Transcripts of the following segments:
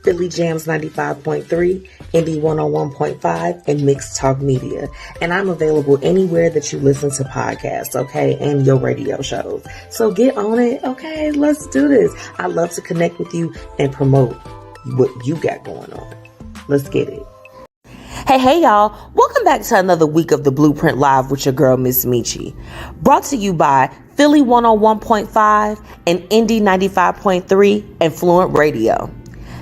Philly Jams 95.3, Indie 101.5, and Mixed Talk Media. And I'm available anywhere that you listen to podcasts, okay, and your radio shows. So get on it, okay? Let's do this. I love to connect with you and promote what you got going on. Let's get it. Hey, y'all. Welcome back to another week of the Blueprint Live with your girl, MzMetchi. Brought to you by Philly 101.5 and Indie 95.3 and Fluent Radio.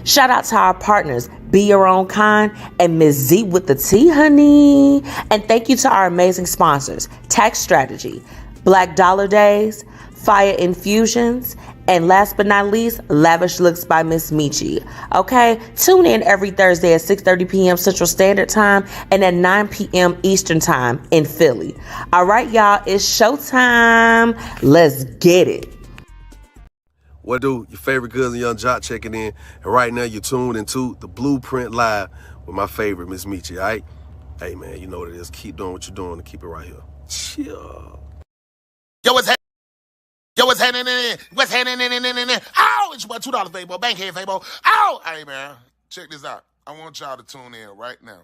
Shout out to our partners, Be Your Own Kind and MzWTT, honey. And thank you to our amazing sponsors, Tax Strategy, Black Dollar Days, Fiya Infusions, and last but not least, Lavish Looks by MzMetchi. Okay, tune in every Thursday at 6:30 p.m. Central Standard Time and at 9 p.m. Eastern Time in Philly. All right, y'all, it's showtime. Let's get it. What do? Your favorite cousin Young Jock checking in, and right now you're tuned into the Blueprint Live with my favorite MzMetchi. All right, hey man, you know what it is. Keep doing what you're doing and keep it right here. Chill. Yo, what's happening? What's happening? Oh, it's your boy $2 Fabo, Bankhead Fabo. Oh, hey man, check this out. I want y'all to tune in right now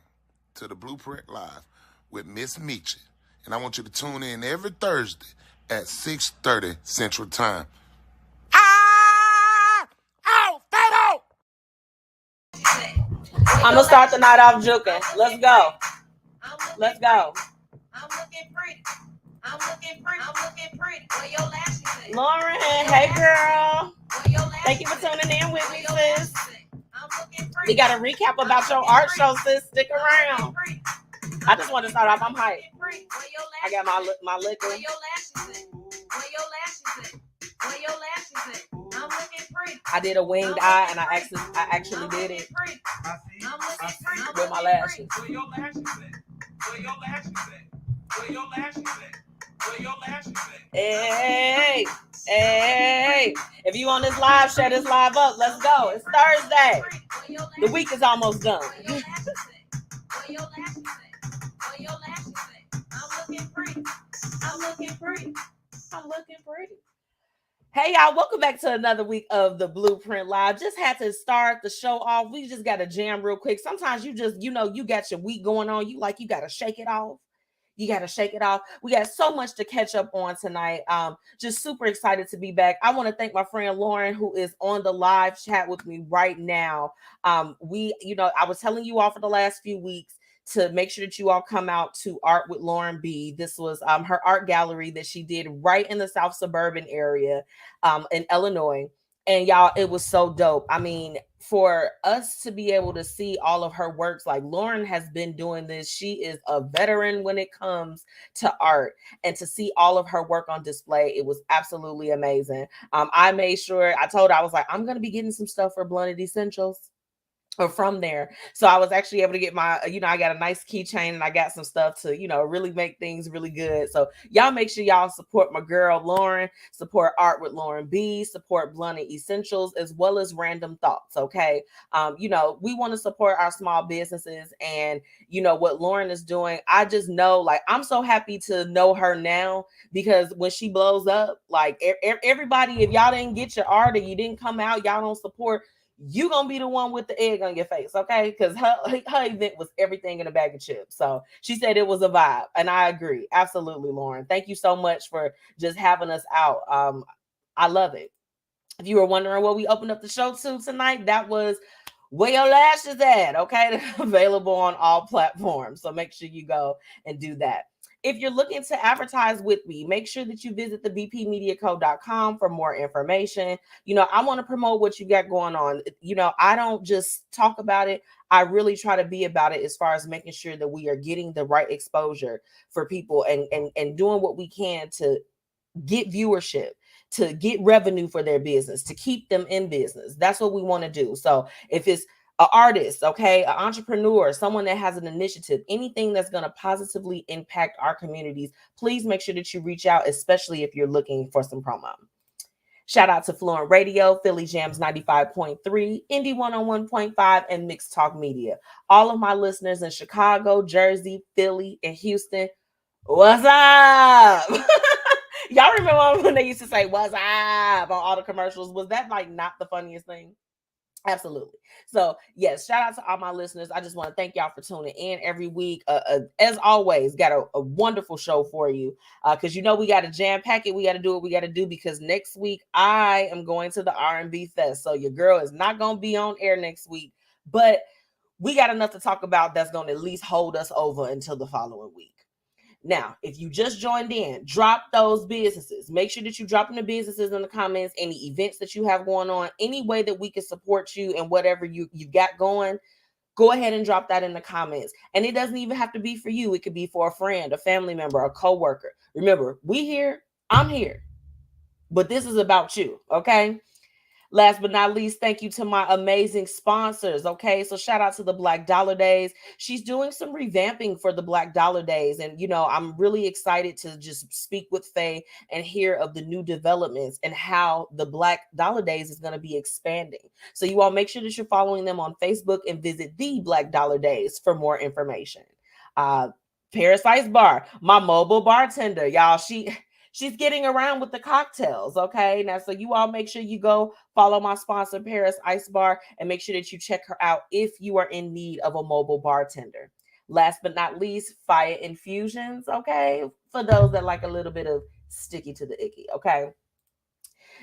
to the Blueprint Live with MzMetchi, and I want you to tune in every Thursday at 6:30 Central Time. I'm gonna start the night off joking. Let's go. Let's go. I'm looking pretty. I'm looking pretty. Where your lashes at? Lauren, hey girl. Where your lashes Thank you for tuning in with me, sis. I'm looking pretty. We got a recap about your art show, sis. Stick around. I just want to start off. I'm hyped. I got my liquor. Where your lashes at? Where your lashes at? Where your lashes at? I'm looking pretty. I did a winged eye, and I actually did it I'm looking pretty. with my lashes. Where your lashes at? Where your lashes at? Where your lashes at? Where your lashes at? Hey. If you on this live, share this live up. Let's go. It's Thursday. The week is almost done. Where your lashes at? Where your lashes at? I'm looking pretty. I'm looking pretty. I'm looking pretty. Hey, y'all. Welcome back to another week of the Blueprint Live. Just had to start the show off. We just got to jam real quick. Sometimes you just, you got your week going on. You got to shake it off. You got to shake it off. We got so much to catch up on tonight. Just super excited to be back. I want to thank my friend Lauren, who is on the live chat with me right now. I was telling you all for the last few weeks to make sure that you all come out to Art with Lauren B. This was her art gallery that she did right in the South Suburban area in Illinois. And y'all, it was so dope. I mean, for us to be able to see all of her works, like Lauren has been doing this. She is a veteran when it comes to art, and to see all of her work on display, it was absolutely amazing. I made sure, I told her, I was like, I'm going to be getting some stuff for Blunted Essentials or from there. So I was actually able to get my, I got a nice keychain, and I got some stuff to, really make things really good. So y'all make sure y'all support my girl, Lauren, support Art with Lauren B, support Blunted Essentials, as well as Random Thoughts. Okay. We want to support our small businesses, and what Lauren is doing. I just know, like, I'm so happy to know her now, because when she blows up, like everybody, if y'all didn't get your art or you didn't come out, y'all don't support, you gonna be the one with the egg on your face, okay? Because her event was everything in a bag of chips. So she said it was a vibe, and I agree. Absolutely, Lauren. Thank you so much for just having us out. I love it. If you were wondering what we opened up the show to tonight, that was Where Your Lashes At, okay? Available on all platforms. So make sure you go and do that. If you're looking to advertise with me, make sure that you visit the bpmediaco.com for more information. I want to promote what you got going on. I don't just talk about it. I really try to be about it, as far as making sure that we are getting the right exposure for people, and doing what we can to get viewership, to get revenue for their business, to keep them in business. That's what we want to do. So if it's an artist, okay, an entrepreneur, someone that has an initiative, anything that's going to positively impact our communities, please make sure that you reach out, especially if you're looking for some promo. Shout out to Fluent Radio, Philly Jams 95.3, Indie 101.5, and Mixed Talk Media. All of my listeners in Chicago, Jersey, Philly, and Houston, what's up? Y'all remember when they used to say, what's up, on all the commercials? Was that like not the funniest thing? Absolutely. So, yes, shout out to all my listeners. I just want to thank y'all for tuning in every week. As always, got a wonderful show for you because we got to jam pack it. We got to do what we got to do because next week I am going to the R&B Fest. So, your girl is not going to be on air next week, but we got enough to talk about that's going to at least hold us over until the following week. Now, if you just joined in, drop those businesses. Make sure that you drop in the businesses in the comments, any events that you have going on, any way that we can support you and whatever you got going, go ahead and drop that in the comments. And it doesn't even have to be for you. It could be for a friend, a family member, a coworker. Remember, we here, I'm here, but this is about you, okay? Last but not least, thank you to my amazing sponsors. Okay, so shout out to the Black Dollar Days. She's doing some revamping for the Black Dollar Days. And, I'm really excited to just speak with Faye and hear of the new developments and how the Black Dollar Days is going to be expanding. So you all make sure that you're following them on Facebook and visit the Black Dollar Days for more information. Paris Ice Bar, my mobile bartender, y'all, she's getting around with the cocktails, okay? Now, so you all make sure you go follow my sponsor, Paris Ice Bar, and make sure that you check her out if you are in need of a mobile bartender. Last but not least, Fiya Infusions, okay? For those that like a little bit of sticky to the icky, okay?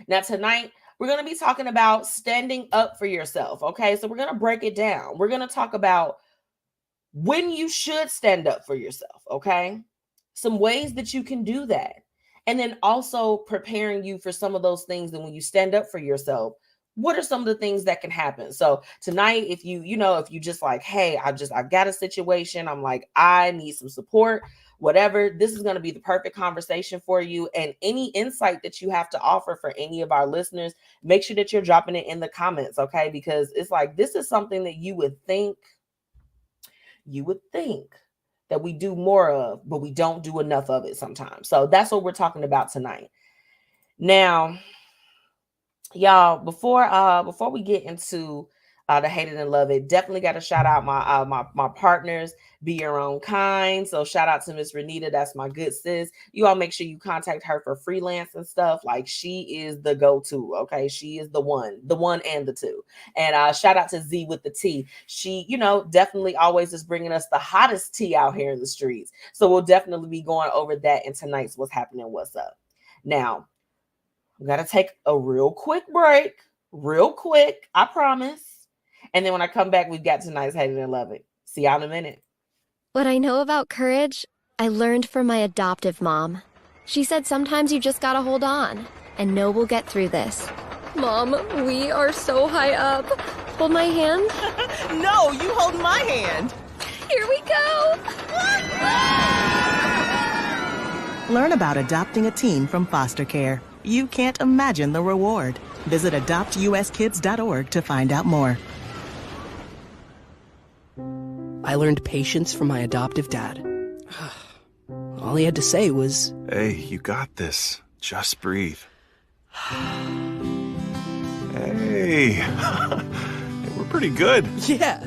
Now, tonight, we're going to be talking about standing up for yourself, okay? So we're going to break it down. We're going to talk about when you should stand up for yourself, okay? Some ways that you can do that. And then also preparing you for some of those things that when you stand up for yourself, what are some of the things that can happen? So tonight, if you just like, hey, I've got a situation, I'm like, I need some support, whatever, this is going to be the perfect conversation for you. And any insight that you have to offer for any of our listeners, make sure that you're dropping it in the comments, okay? Because it's like, this is something that you would think that we do more of, but we don't do enough of it sometimes. So that's what we're talking about tonight. Now, y'all, before we get into the Hate It and Love It, definitely got to shout out my partners, Be Your Own Kind. So shout out to Miss Renita, that's my good sis. You all make sure you contact her for freelance and stuff. Like, she is the go-to, okay? She is the one and the two. And shout out to ZWTT. She, definitely always is bringing us the hottest tea out here in the streets. So we'll definitely be going over that in tonight's What's Happening, What's Up. Now, we got to take a real quick break, I promise. And then when I come back, we've got tonight's Hate It and Love It. See y'all in a minute. What I know about courage, I learned from my adoptive mom. She said sometimes you just gotta hold on and know we'll get through this. Mom, we are so high up. Hold my hand. No, you hold my hand. Here we go. Learn about adopting a teen from foster care. You can't imagine the reward. Visit adoptuskids.org to find out more. I learned patience from my adoptive dad. All he had to say was, "Hey, you got this. Just breathe." Hey, we're pretty good. yeah.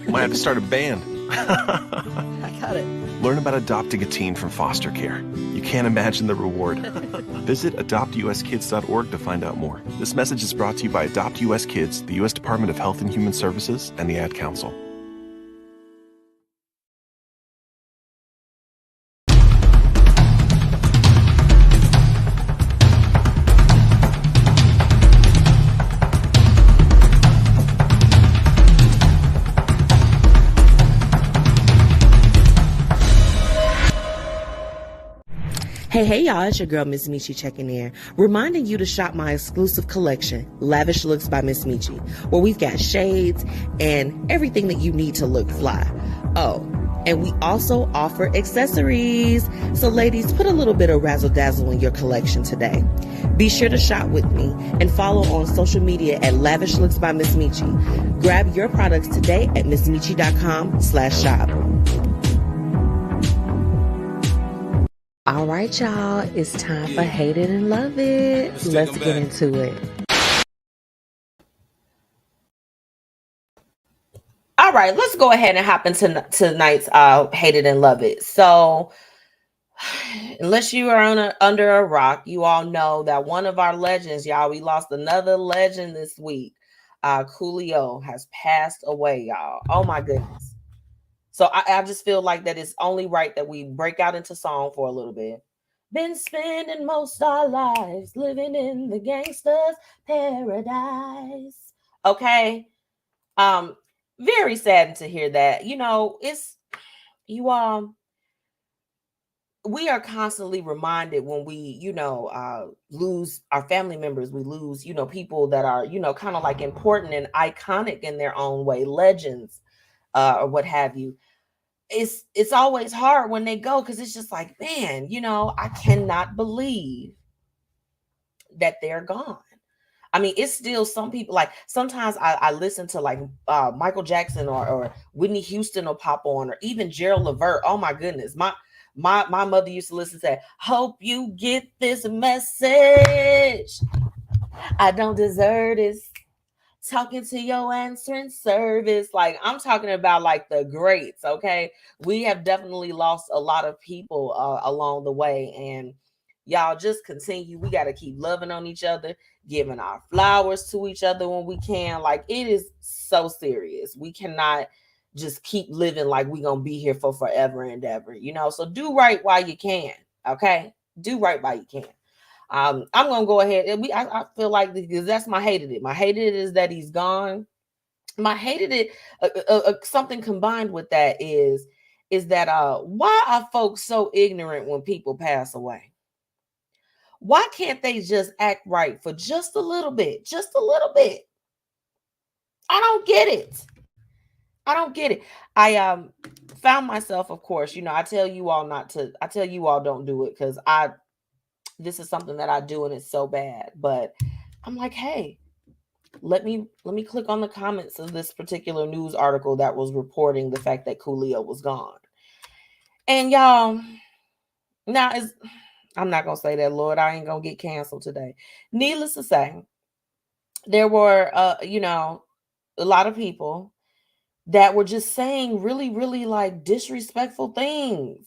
Might have to start a band. I got it. Learn about adopting a teen from foster care. You can't imagine the reward. Visit adoptuskids.org to find out more. This message is brought to you by Adopt US Kids, the U.S. Department of Health and Human Services, and the Ad Council. Hey, y'all, it's your girl, MzMetchi, checking in, reminding you to shop my exclusive collection, Lavish Looks by MzMetchi, where we've got shades and everything that you need to look fly. Oh, and we also offer accessories. So ladies, put a little bit of razzle dazzle in your collection today. Be sure to shop with me and follow on social media at Lavish Looks by MzMetchi. Grab your products today at MzMetchi.com/shop. All right, y'all, it's time for Hate It and Love It. Let's get into it. All right, let's go ahead and hop into tonight's Hate It and Love It. So, unless you are under a rock, you all know that one of our legends, y'all, we lost another legend this week. Coolio has passed away, y'all. Oh my goodness. So I just feel like that it's only right that we break out into song for a little bit. Been spending most our lives living in the gangster's paradise. Okay. Very saddened to hear that. You know, it's you we are constantly reminded when we, lose our family members, we lose, people that are, kind of like important and iconic in their own way, legends, or what have you. It's always hard when they go, because it's just like, man, I cannot believe that they're gone. I mean, it's still some people, like sometimes I listen to like Michael Jackson or Whitney Houston will pop on, or even Gerald Levert. Oh my goodness. My mother used to listen to "Hope you get this message. I don't deserve this. Talking to your answering service." Like, I'm talking about like the greats. Okay, we have definitely lost a lot of people along the way, and y'all just continue. We got to keep loving on each other, giving our flowers to each other when we can. Like, it is so serious. We cannot just keep living like we're gonna be here for forever and ever, so do right while you can. Okay, do right while you can. I'm gonna go ahead and I feel like, because that's my hated it. My hated it is that he's gone. My hated it, something combined with that is that why are folks so ignorant when people pass away? Why can't they just act right for just a little bit? Just a little bit. I don't get it. I don't get it. I found myself, of course, I tell you all don't do it, because this is something that I do and it's so bad. But I'm like, hey, let me click on the comments of this particular news article that was reporting the fact that Coolio was gone. And y'all, now I'm not gonna say that, Lord, I ain't gonna get canceled today. Needless to say, there were a lot of people that were just saying really, really like disrespectful things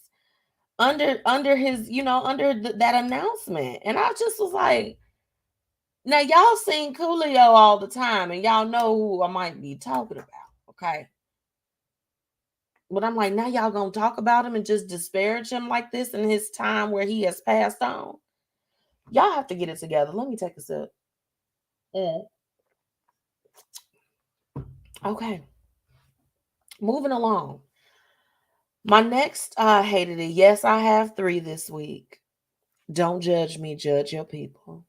under his, that announcement. And I just was like, now y'all seen Coolio all the time, and y'all know who I might be talking about, okay? But I'm like, now y'all gonna talk about him and just disparage him like this in his time where he has passed on? Y'all have to get it together. Let me take a sip. Okay. Moving along. My next hated it. Yes, I have 3 this week. Don't judge me, judge your people.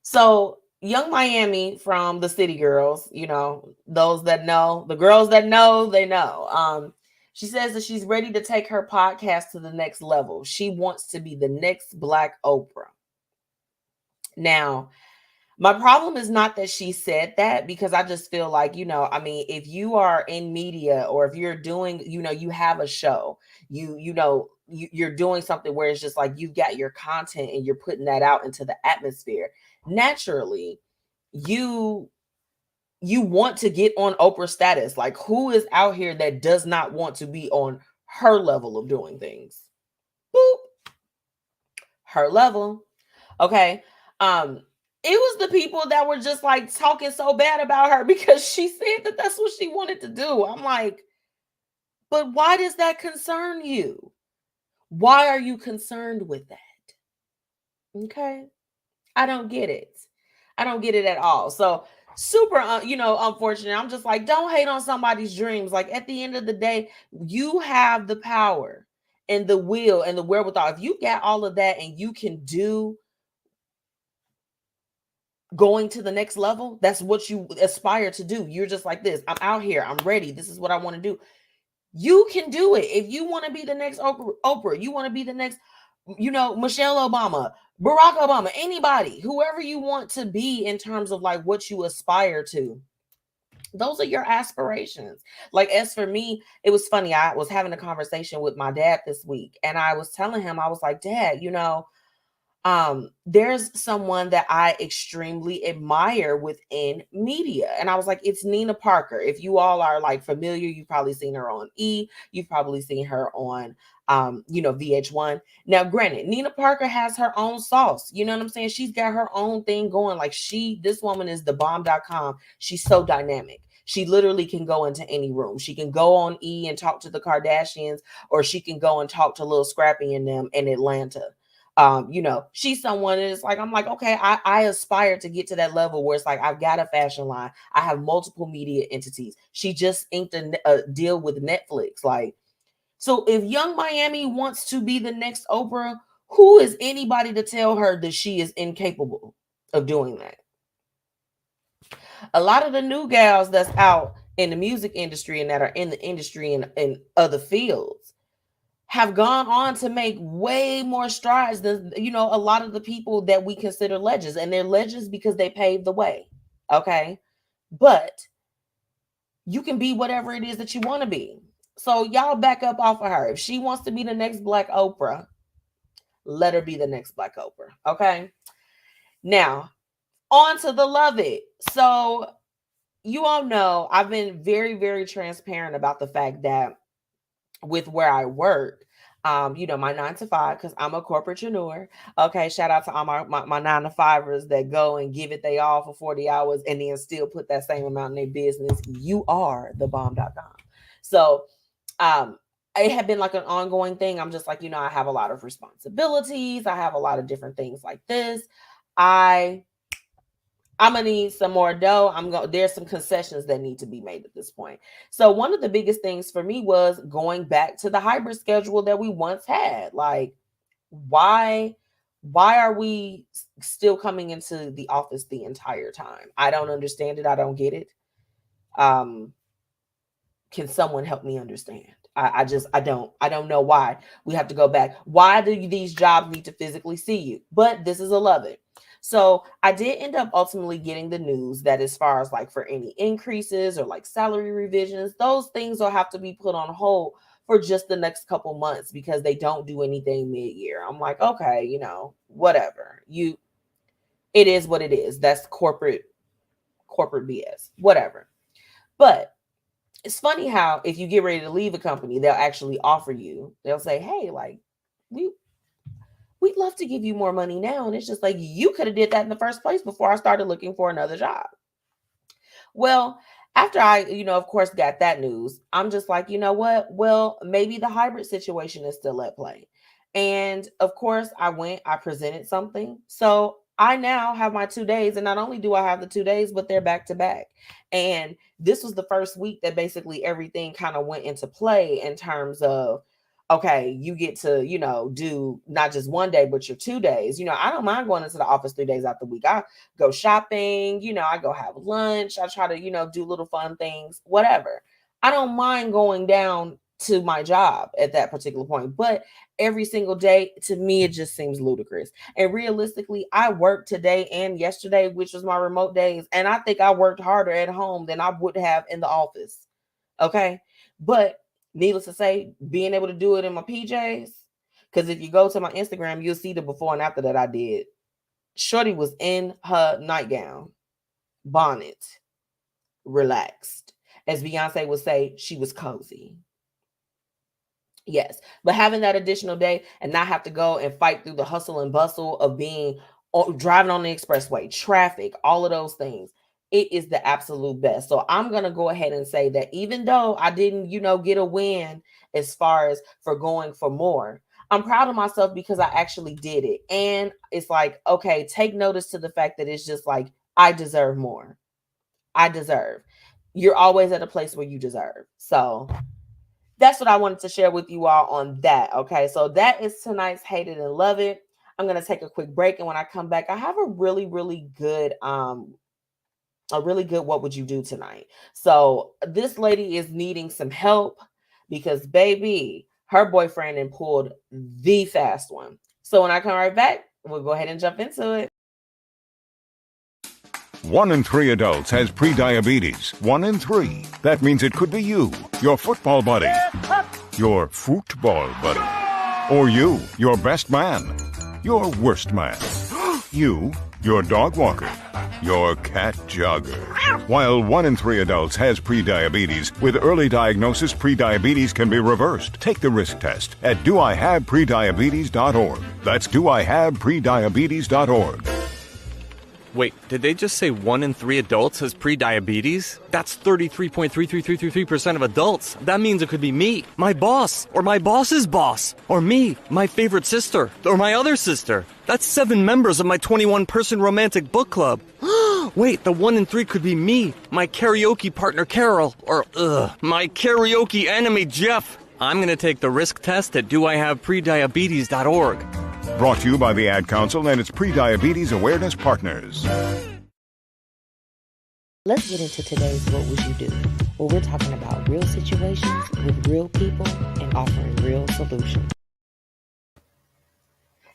So Young Miami from the City Girls, those that know, the girls that know, they know. She says that she's ready to take her podcast to the next level. She wants to be the next Black Oprah. Now, my problem is not that she said that, because I just feel like, if you are in media, or if you're doing, you have a show, you're doing something where it's just like you've got your content and you're putting that out into the atmosphere. Naturally, you want to get on Oprah status. Like, who is out here that does not want to be on her level of doing things? Boop. Her level. Okay. It was the people that were just like talking so bad about her because she said that that's what she wanted to do. I'm like, but why does that concern you? Why are you concerned with that? Okay. I don't get it. I don't get it at all. So super, unfortunate. I'm just like, don't hate on somebody's dreams. Like, at the end of the day, you have the power and the will and the wherewithal. If you got all of that and you can do going to the next level, that's what you aspire to do. You're just like this. I'm out here. I'm ready. This is what I want to do. You can do it. If you want to be the next Oprah, you want to be the next, Michelle Obama, Barack Obama, anybody, whoever you want to be in terms of like what you aspire to. Those are your aspirations. Like, as for me, it was funny. I was having a conversation with my dad this week, and I was telling him, I was like, Dad, there's someone that I extremely admire within media. And I was like, it's Nina Parker. If you all are like familiar, you've probably seen her on E. You've probably seen her on VH1. Now, granted, Nina Parker has her own sauce. You know what I'm saying? She's got her own thing going. Like this woman is the bomb.com. She's so dynamic. She literally can go into any room. She can go on E and talk to the Kardashians, or she can go and talk to Lil Scrappy and them in Atlanta. She's someone that is like, I'm like, okay, I aspire to get to that level where it's like, I've got a fashion line. I have multiple media entities. She just inked a deal with Netflix. Like, so if Young Miami wants to be the next Oprah, who is anybody to tell her that she is incapable of doing that? A lot of the new gals that's out in the music industry and that are in the industry and in other fields have gone on to make way more strides than, a lot of the people that we consider legends. And they're legends because they paved the way. Okay. But you can be whatever it is that you want to be. So y'all back up off of her. If she wants to be the next Black Oprah, let her be the next Black Oprah. Okay. Now, on to the Love It. So you all know I've been very, very transparent about the fact that with where I work, my 9 to 5, because I'm a corporatepreneur. Okay, shout out to all my 9 to 5ers that go and give it they all for 40 hours and then still put that same amount in their business. You are the bomb.com. So it had been like an ongoing thing. I'm just like, I have a lot of responsibilities. I have a lot of different things like this. I'm gonna need some more dough. There's some concessions that need to be made at this point. So one of the biggest things for me was going back to the hybrid schedule that we once had. Like, why are we still coming into the office the entire time? I don't understand it. I don't get it. Can someone help me understand? I don't know why we have to go back. Why do these jobs need to physically see you? But this is a Love It. So I did end up ultimately getting the news that as far as like for any increases or like salary revisions, those things will have to be put on hold for just the next couple months because they don't do anything mid-year. I'm like, okay, whatever. It is what it is. That's corporate BS, whatever. But it's funny how if you get ready to leave a company, they'll actually offer you, they'll say, hey, like, we'd love to give you more money now. And it's just like, you could have did that in the first place before I started looking for another job. Well, after I, of course, got that news, I'm just like, you know what? Well, maybe the hybrid situation is still at play. And of course, I presented something. So I now have my 2 days. And not only do I have the 2 days, but they're back to back. And this was the first week that basically everything kind of went into play in terms of, okay, you get to, do not just 1 day, but your 2 days. I don't mind going into the office 3 days out the week. I go shopping, I go have lunch. I try to, do little fun things, whatever. I don't mind going down to my job at that particular point. But every single day, to me, it just seems ludicrous. And realistically, I worked today and yesterday, which was my remote days. And I think I worked harder at home than I would have in the office. Okay. But needless to say, being able to do it in my PJs, because if you go to my Instagram, you'll see the before and after that I did. Shorty was in her nightgown, bonnet, relaxed. As Beyonce would say, she was cozy. Yes, but having that additional day and not have to go and fight through the hustle and bustle of driving on the expressway, traffic, all of those things. It is the absolute best. So I'm going to go ahead and say that even though I didn't, get a win as far as for going for more, I'm proud of myself because I actually did it. And it's like, okay, take notice to the fact that it's just like, I deserve more. You're always at a place where you deserve. So that's what I wanted to share with you all on that. Okay. So that is tonight's Hate It and Love It. I'm going to take a quick break. And when I come back, I have a really, really good, what would you do tonight? So this lady is needing some help because baby, her boyfriend and pulled the fast one. So when I come right back, we'll go ahead and jump into it. 1 in 3 adults has prediabetes. 1 in 3. That means it could be you, your football buddy, your football buddy, or you, your best man, your worst man. You, your dog walker, your cat jogger. While 1 in 3 adults has prediabetes, with early diagnosis, prediabetes can be reversed. Take the risk test at doihaveprediabetes.org. That's doihaveprediabetes.org. Wait, did they just say 1 in 3 adults has prediabetes? That's 33.33333% of adults. That means it could be me, my boss, or my boss's boss, or me, my favorite sister, or my other sister. That's 7 members of my 21-person romantic book club. Wait, the 1 in 3 could be me, my karaoke partner Carol, or my karaoke enemy Jeff. I'm gonna take the risk test at doihaveprediabetes.org. Brought to you by the Ad Council and its Prediabetes Awareness Partners. Let's get into today's What Would You Do? Where we're talking about real situations with real people and offering real solutions.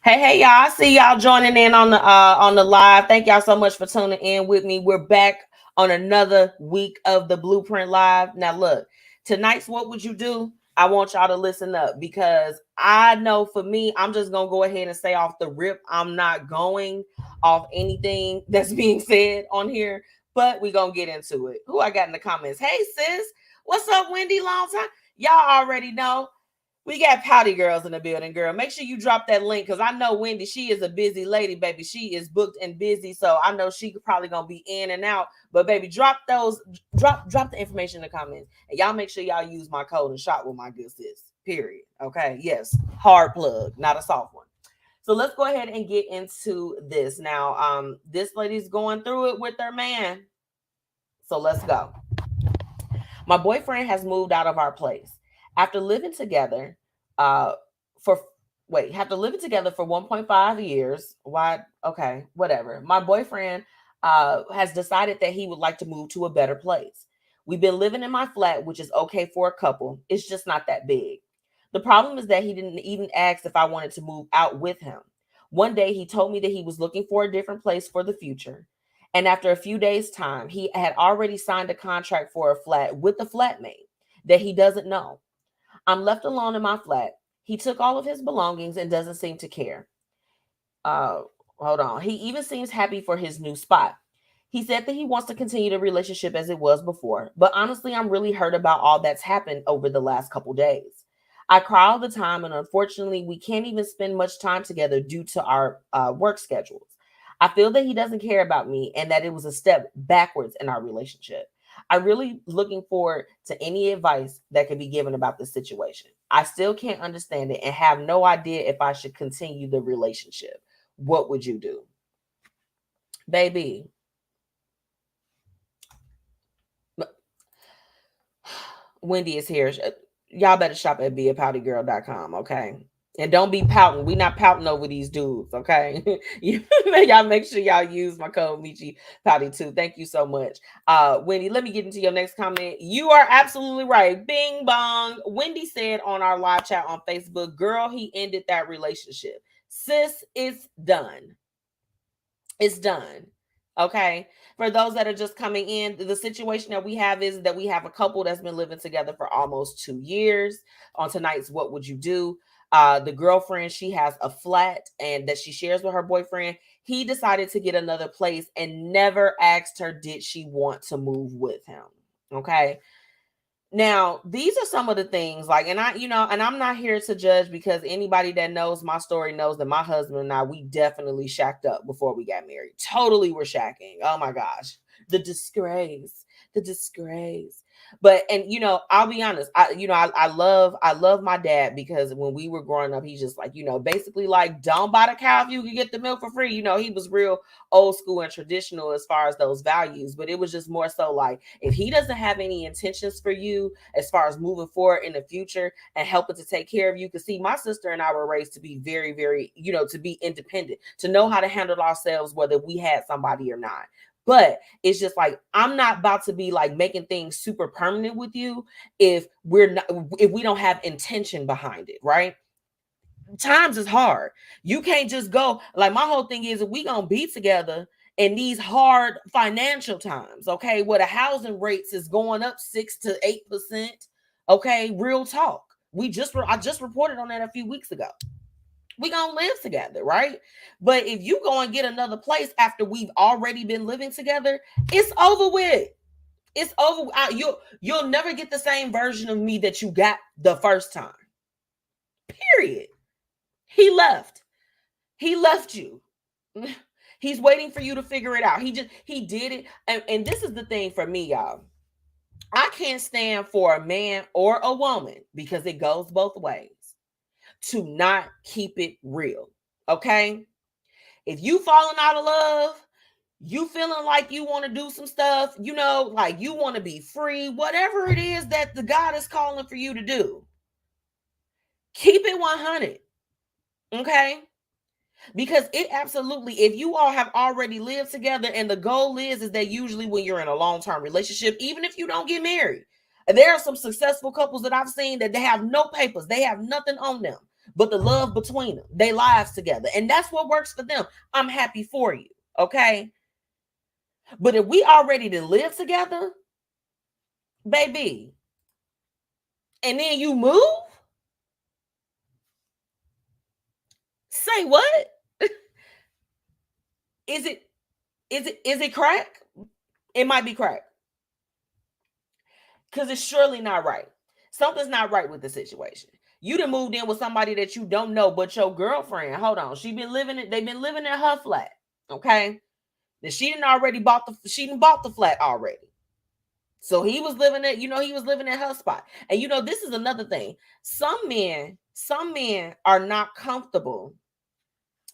Hey, y'all. I see y'all joining in on the live. Thank y'all so much for tuning in with me. We're back on another week of the Blueprint Live. Now, look, tonight's What Would You Do? I want y'all to listen up because I know for me, I'm just going to go ahead and say off the rip, I'm not going off anything that's being said on here, but we're going to get into it. Who I got in the comments? Hey, sis. What's up, Wendy? Long time. Y'all already know. We got Pouty Girls in the building, girl. Make sure you drop that link because I know Wendy, she is a busy lady, baby. She is booked and busy, so I know she probably gonna be in and out. But baby, drop the information in the comments, and y'all make sure y'all use my code and shop with my good sis. Period. Okay. Yes, hard plug, not a soft one. So let's go ahead and get into this now. This lady's going through it with her man. So let's go. My boyfriend has moved out of our place. After living together for 1.5 years. Why? Okay, whatever. My boyfriend has decided that he would like to move to a better place. We've been living in my flat, which is okay for a couple. It's just not that big. The problem is that he didn't even ask if I wanted to move out with him. One day he told me that he was looking for a different place for the future. And after a few days' time, he had already signed a contract for a flat with the flatmate that he doesn't know. I'm left alone in my flat. He took all of his belongings and doesn't seem to care. Hold on. He even seems happy for his new spot. He said that he wants to continue the relationship as it was before. But honestly, I'm really hurt about all that's happened over the last couple days. I cry all the time, and unfortunately, we can't even spend much time together due to our work schedules. I feel that he doesn't care about me and that it was a step backwards in our relationship. I'm really looking forward to any advice that can be given about this situation. I still can't understand it and have no idea if I should continue the relationship. What would you do? Baby. Wendy is here. Y'all better shop at beapoutygirl.com, okay? And don't be pouting. We not pouting over these dudes, okay? Y'all make sure y'all use my code Mechi Pouty 2. Thank you so much. Wendy, let me get into your next comment. You are absolutely right. Bing bong. Wendy said on our live chat on Facebook, girl, he ended that relationship. Sis, it's done. It's done. Okay. For those that are just coming in, the situation that we have is that we have a couple that's been living together for almost 2 years. On tonight's What Would You Do? The girlfriend, she has a flat and that she shares with her boyfriend. He decided to get another place and never asked her, did she want to move with him? Okay. Now, these are some of the things and I'm not here to judge because anybody that knows my story knows that my husband and I, we definitely shacked up before we got married. Totally were shacking. Oh my gosh. The disgrace. But, I'll be honest, I love my dad because when we were growing up, he's just basically don't buy the cow if you can get the milk for free. He was real old school and traditional as far as those values, but it was just more so if he doesn't have any intentions for you as far as moving forward in the future and helping to take care of you. Because see, my sister and I were raised to be very, very, to be independent, to know how to handle ourselves, whether we had somebody or not. But it's just I'm not about to be making things super permanent with you if we don't have intention behind it, right? Times is hard. You can't just go my whole thing is we gonna be together in these hard financial times, okay? Where the housing rates is going up 6 to 8%. Okay, real talk. I just reported on that a few weeks ago. We gonna live together, right? But if you go and get another place after we've already been living together, it's over with. It's over. You'll never get the same version of me that you got the first time. Period. He left. He left you. He's waiting for you to figure it out. He did it. And this is the thing for me, y'all. I can't stand for a man or a woman, because it goes both ways, to not keep it real. Okay? If you falling out of love, you feeling like you want to do some stuff, you know, like you want to be free, whatever it is that the God is calling for you to do, keep it 100. Okay? Because it absolutely, if you all have already lived together, and the goal is that usually when you're in a long-term relationship, even if you don't get married, there are some successful couples that I've seen that they have no papers, they have nothing on them but the love between them, their lives together, and that's what works for them. I'm happy for you. Okay? But if we already to live together, baby, and then you move, say what? Is it crack? It might be crack. Because it's surely not right. Something's not right with the situation. You done moved in with somebody that you don't know, but your girlfriend, hold on, they've been living in her flat. Okay? Then she bought the flat already. So he was living at, he was living at her spot. And this is another thing. Some men are not comfortable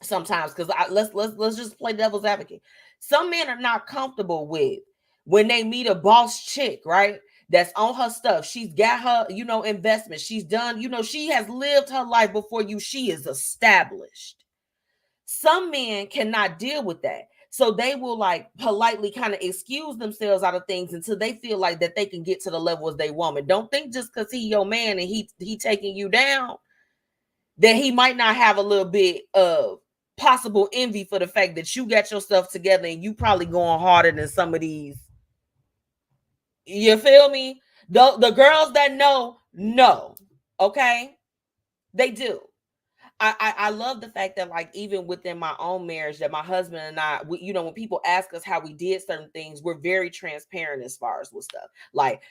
sometimes, because let's just play devil's advocate. Some men are not comfortable with when they meet a boss chick, right? That's on her stuff. She's got her, investment. She's done, she has lived her life before you. She is established. Some men cannot deal with that. So they will like politely kind of excuse themselves out of things until they feel like that they can get to the level as they woman. Don't think just because he your man and he taking you down, that he might not have a little bit of possible envy for the fact that you got yourself together and you probably going harder than some of these. You feel me? The girls that know, okay? They do. I love the fact that, like, even within my own marriage, that my husband and I, when people ask us how we did certain things, we're very transparent as far as with stuff. Like,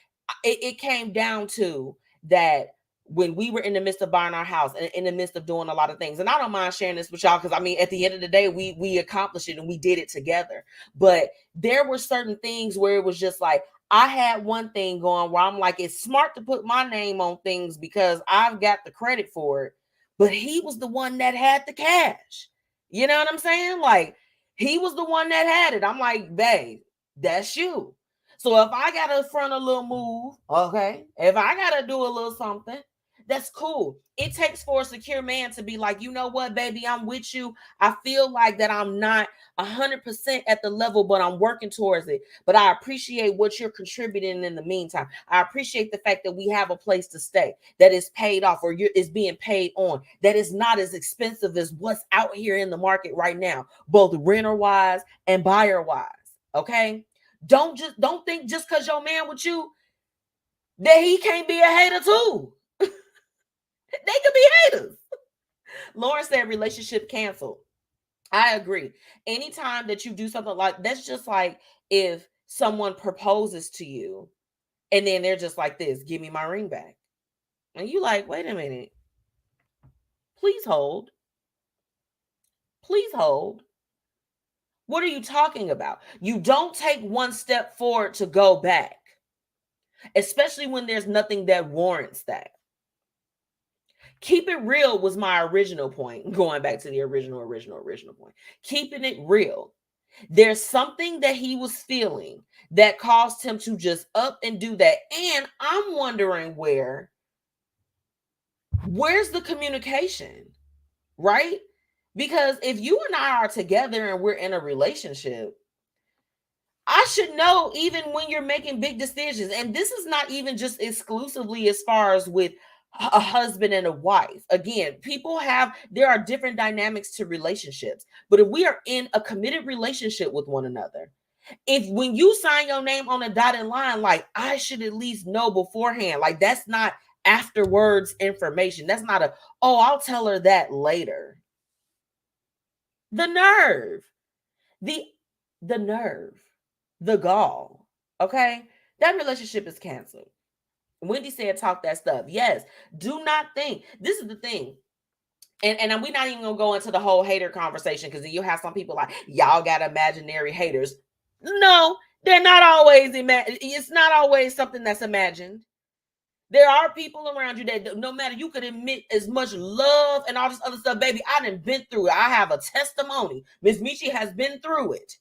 it came down to that when we were in the midst of buying our house and in the midst of doing a lot of things, and I don't mind sharing this with y'all, because I mean, at the end of the day, we accomplished it and we did it together. But there were certain things where it was just like, I had one thing going where I'm like, it's smart to put my name on things because I've got the credit for it. But he was the one that had the cash. You know what I'm saying? Like, he was the one that had it. I'm like, babe, that's you. So if I got to front a little move, okay, if I got to do a little something, that's cool. It takes for a secure man to be like, you know what, baby, I'm with you. I feel like that I'm not 100% at the level, but I'm working towards it. But I appreciate what you're contributing in the meantime. I appreciate the fact that we have a place to stay, that is paid off, or is being paid on, that is not as expensive as what's out here in the market right now, both renter-wise and buyer-wise, okay? Don't think just because your man with you that he can't be a hater too. They could be haters. Lauren said relationship canceled. I agree. Anytime that you do something like that's, just like if someone proposes to you and then they're just like this, give me my ring back. And you like, wait a minute. Please hold. Please hold. What are you talking about? You don't take one step forward to go back, especially when there's nothing that warrants that. Keep it real was my original point, going back to the original point. Keeping it real. There's something that he was feeling that caused him to just up and do that. And I'm wondering where's the communication, right? Because if you and I are together and we're in a relationship, I should know even when you're making big decisions. And this is not even just exclusively as far as with a husband and a wife. Again, there are different dynamics to relationships. But if we are in a committed relationship with one another, when you sign your name on a dotted line, like, I should at least know beforehand. Like, that's not afterwards information. That's not I'll tell her that later. The nerve, the nerve, the gall. Okay, that relationship is canceled. Wendy said, talk that stuff. Yes, do not think. This is the thing. And we're not even gonna go into the whole hater conversation, because you have some people like, y'all got imaginary haters. No, they're not always it's not always something that's imagined. There are people around you that no matter, you could admit as much love and all this other stuff, baby. I done been through it. I have a testimony. MzMetchi has been through it.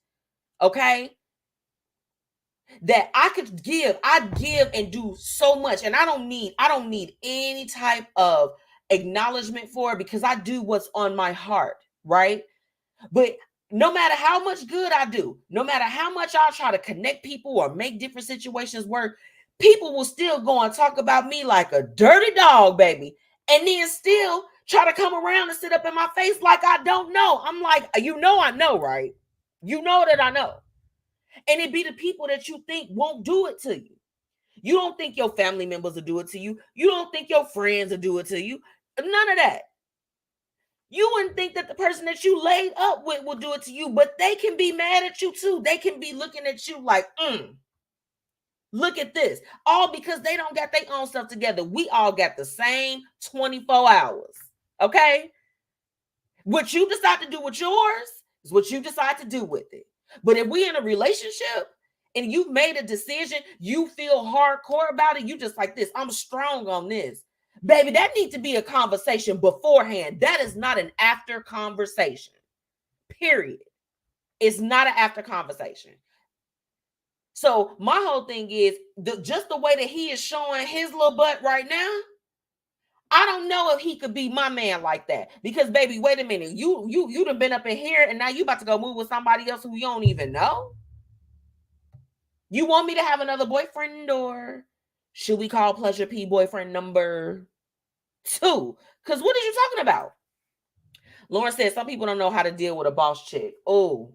Okay. That I'd give and do so much. And I don't need any type of acknowledgement for it, because I do what's on my heart, right? But no matter how much good I do, no matter how much I try to connect people or make different situations work, people will still go and talk about me like a dirty dog, baby. And then still try to come around and sit up in my face like I don't know. I'm like, I know, right? You know that I know. And it be the people that you think won't do it to you. You don't think your family members will do it to you. You don't think your friends will do it to you. None of that. You wouldn't think that the person that you laid up with will do it to you, but they can be mad at you too. They can be looking at you like, look at this. All because they don't got their own stuff together. We all got the same 24 hours. Okay? What you decide to do with yours is what you decide to do with it. But if we in a relationship and you've made a decision, you feel hardcore about it, you just like this, I'm strong on this. Baby, that needs to be a conversation beforehand. That is not an after conversation. Period. It's not an after conversation. So my whole thing is, just the way that he is showing his little butt right now, I don't know if he could be my man like that. Because, baby, wait a minute. You done been up in here and now you about to go move with somebody else who you don't even know? You want me to have another boyfriend, or should we call Pleasure P boyfriend number 2? Because what are you talking about? Lauren said some people don't know how to deal with a boss chick. Oh,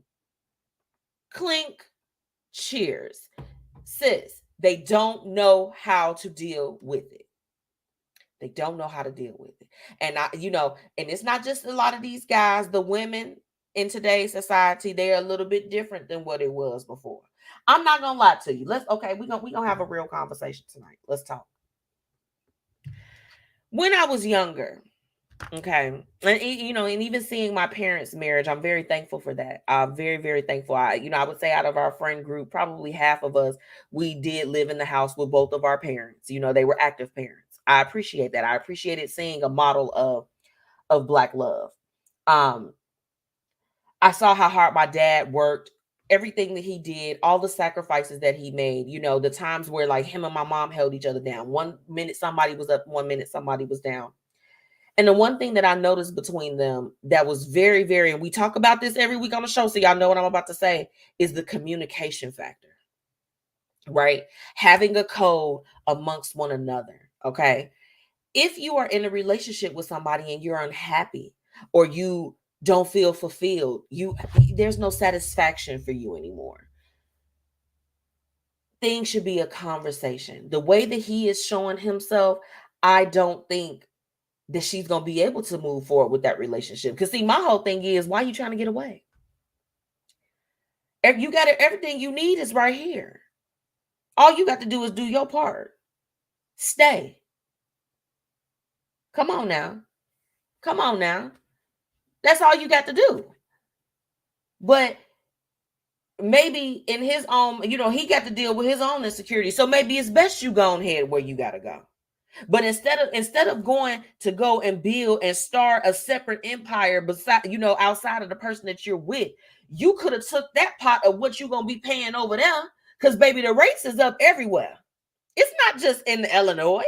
clink, cheers. Sis, they don't know how to deal with it. They don't know how to deal with it. And and it's not just a lot of these guys, the women in today's society, they're a little bit different than what it was before. I'm not gonna lie to you. We're gonna have a real conversation tonight. Let's talk. When I was younger, okay, and even seeing my parents' marriage, I'm very thankful for that. I'm very, very thankful. I would say out of our friend group, probably half of us, we did live in the house with both of our parents. They were active parents. I appreciate that. I appreciated seeing a model of Black love. I saw how hard my dad worked, everything that he did, all the sacrifices that he made, the times where like him and my mom held each other down. 1 minute somebody was up, 1 minute somebody was down. And the one thing that I noticed between them that was very, very, and we talk about this every week on the show, so y'all know what I'm about to say, is the communication factor, right? Having a code amongst one another, okay? If you are in a relationship with somebody and you're unhappy or you don't feel fulfilled, there's no satisfaction for you anymore. Things should be a conversation. The way that he is showing himself, I don't think that she's going to be able to move forward with that relationship. Because see, my whole thing is, why are you trying to get away? You got everything you need is right here. All you got to do is do your part. Stay. Come on now. Come on now. That's all you got to do. But maybe in his own, he got to deal with his own insecurity. So maybe it's best you go ahead where you got to go. But instead of going to go and build and start a separate empire beside, outside of the person that you're with, you could have took that pot of what you're going to be paying over there. Because baby, the rates is up everywhere. It's not just in Illinois.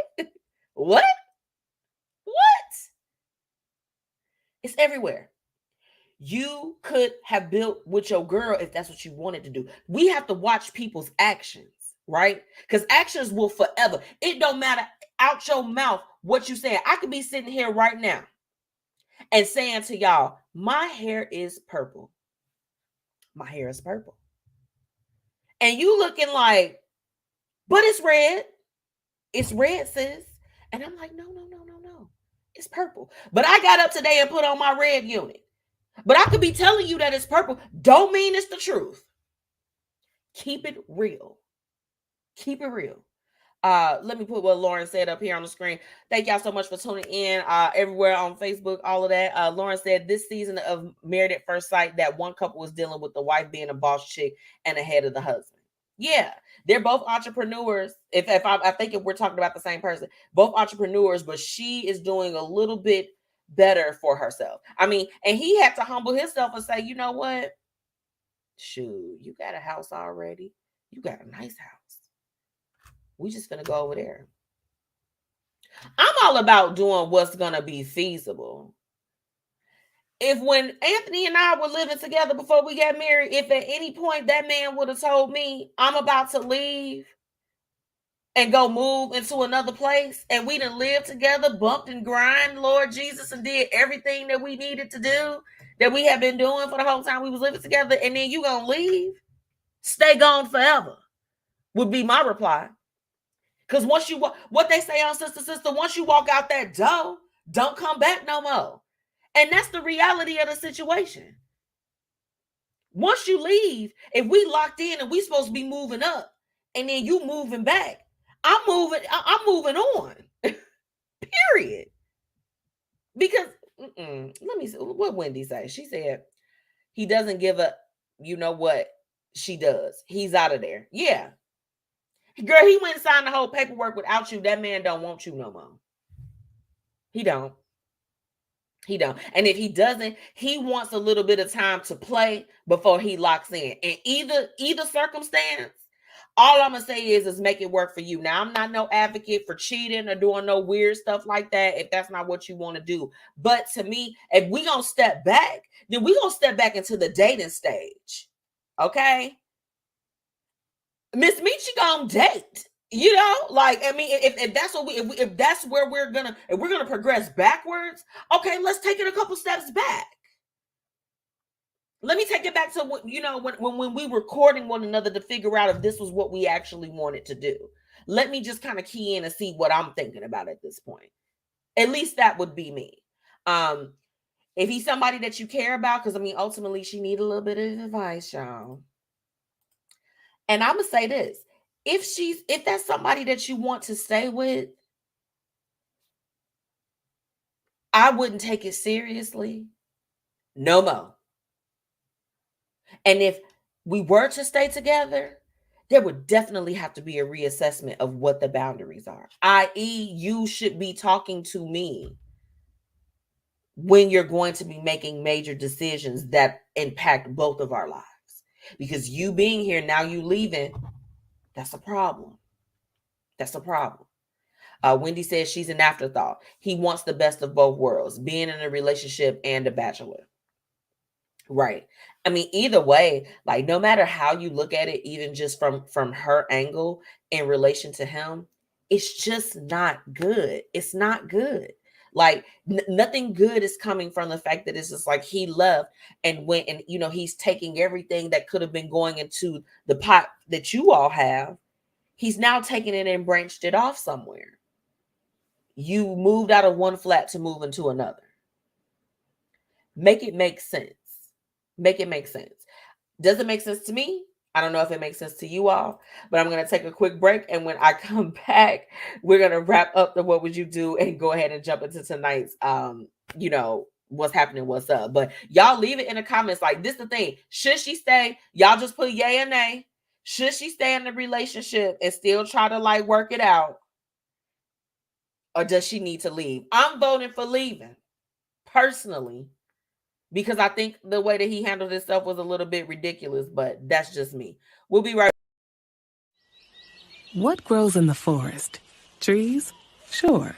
What? It's everywhere. You could have built with your girl if that's what you wanted to do. We have to watch people's actions, right? Because actions will forever. It don't matter out your mouth what you saying. I could be sitting here right now and saying to y'all, my hair is purple. My hair is purple. And you looking like, but it's red. It's red, sis. And I'm like, no. It's purple. But I got up today and put on my red unit. But I could be telling you that it's purple. Don't mean it's the truth. Keep it real. Keep it real. Let me put what Lauren said up here on the screen. Thank y'all so much for tuning in everywhere on Facebook, all of that. Lauren said this season of Married at First Sight, that one couple was dealing with the wife being a boss chick and ahead of the husband. Yeah, they're both entrepreneurs. I think if we're talking about the same person, both entrepreneurs, but she is doing a little bit better for herself. I mean, and he had to humble himself and say, you know what? Shoot, you got a house already. You got a nice house. We just gonna go over there. I'm all about doing what's gonna be feasible. If when Anthony and I were living together before we got married, if at any point that man would have told me I'm about to leave and go move into another place, and we done lived together, bumped and grind, Lord Jesus, and did everything that we needed to do, that we have been doing for the whole time we was living together, and then you gonna leave, stay gone forever, would be my reply. Because once you what they say on Sister, once you walk out that door, don't come back no more. And that's the reality of the situation. Once you leave, if we locked in and we supposed to be moving up, and then you moving back, I'm moving on. Period. Because let me see what Wendy said. She said he doesn't give a, you know what she does. He's out of there. Yeah. Girl, he went and signed the whole paperwork without you. That man don't want you no more. He don't. And if he doesn't, he wants a little bit of time to play before he locks in. And either circumstance, all I'm going to say is make it work for you. Now, I'm not no advocate for cheating or doing no weird stuff like that if that's not what you want to do. But to me, if we going to step back, then we going to step back into the dating stage. Okay? MzMetchi gonna date, you know, like, I mean, if that's what if that's where we're gonna progress backwards, okay, let's take it a couple steps back. Let me take it back to what, you know, when we were courting one another to figure out if this was what we actually wanted to do. Let me just kind of key in and see what I'm thinking about at this point. At least that would be me. If he's somebody that you care about, because I mean, ultimately she needs a little bit of advice, y'all. And I'm going to say this, if that's somebody that you want to stay with, I wouldn't take it seriously no more. And if we were to stay together, there would definitely have to be a reassessment of what the boundaries are. i.e., you should be talking to me when you're going to be making major decisions that impact both of our lives. Because you being here, now you leaving, that's a problem. That's a problem. Wendy says she's an afterthought. He wants the best of both worlds, being in a relationship and a bachelor. Right. I mean, either way, like no matter how you look at it, even just from her angle in relation to him, it's just not good. It's not good. Like nothing good is coming from the fact that it's just like he left and went and, you know, he's taking everything that could have been going into the pot that you all have. He's now taking it and branched it off somewhere. You moved out of one flat to move into another. Make it make sense. Make it make sense. Does it make sense to me? I don't know if it makes sense to you all, but I'm going to take a quick break. And when I come back, we're going to wrap up the What Would You Do and go ahead and jump into tonight's, you know, what's happening, what's up. But y'all leave it in the comments. Like, this is the thing. Should she stay? Y'all just put yay and nay. Should she stay in the relationship and still try to like work it out? Or does she need to leave? I'm voting for leaving personally, because I think the way that he handled himself was a little bit ridiculous, but that's just me. We'll be right back. What grows in the forest? Trees? Sure.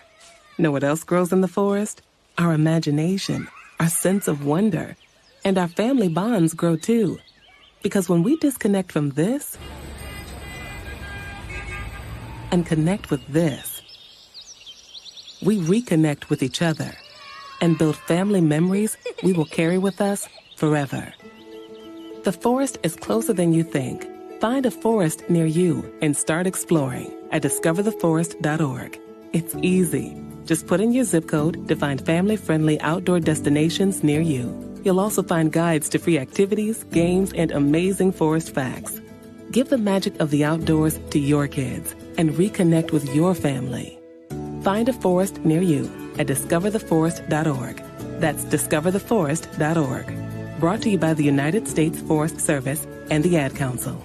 Know what else grows in the forest? Our imagination, our sense of wonder, and our family bonds grow too. Because when we disconnect from this and connect with this, we reconnect with each other and build family memories we will carry with us forever. The forest is closer than you think. Find a forest near you and start exploring at discovertheforest.org. It's easy. Just put in your zip code to find family-friendly outdoor destinations near you. You'll also find guides to free activities, games, and amazing forest facts. Give the magic of the outdoors to your kids and reconnect with your family. Find a forest near you at discovertheforest.org. That's discovertheforest.org. Brought to you by the United States Forest Service and the Ad Council.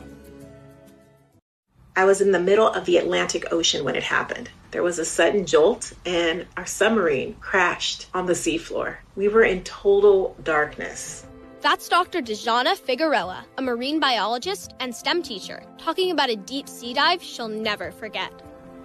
I was in the middle of the Atlantic Ocean when it happened. There was a sudden jolt and our submarine crashed on the seafloor. We were in total darkness. That's Dr. Dejana Figueroa, a marine biologist and STEM teacher, talking about a deep sea dive she'll never forget.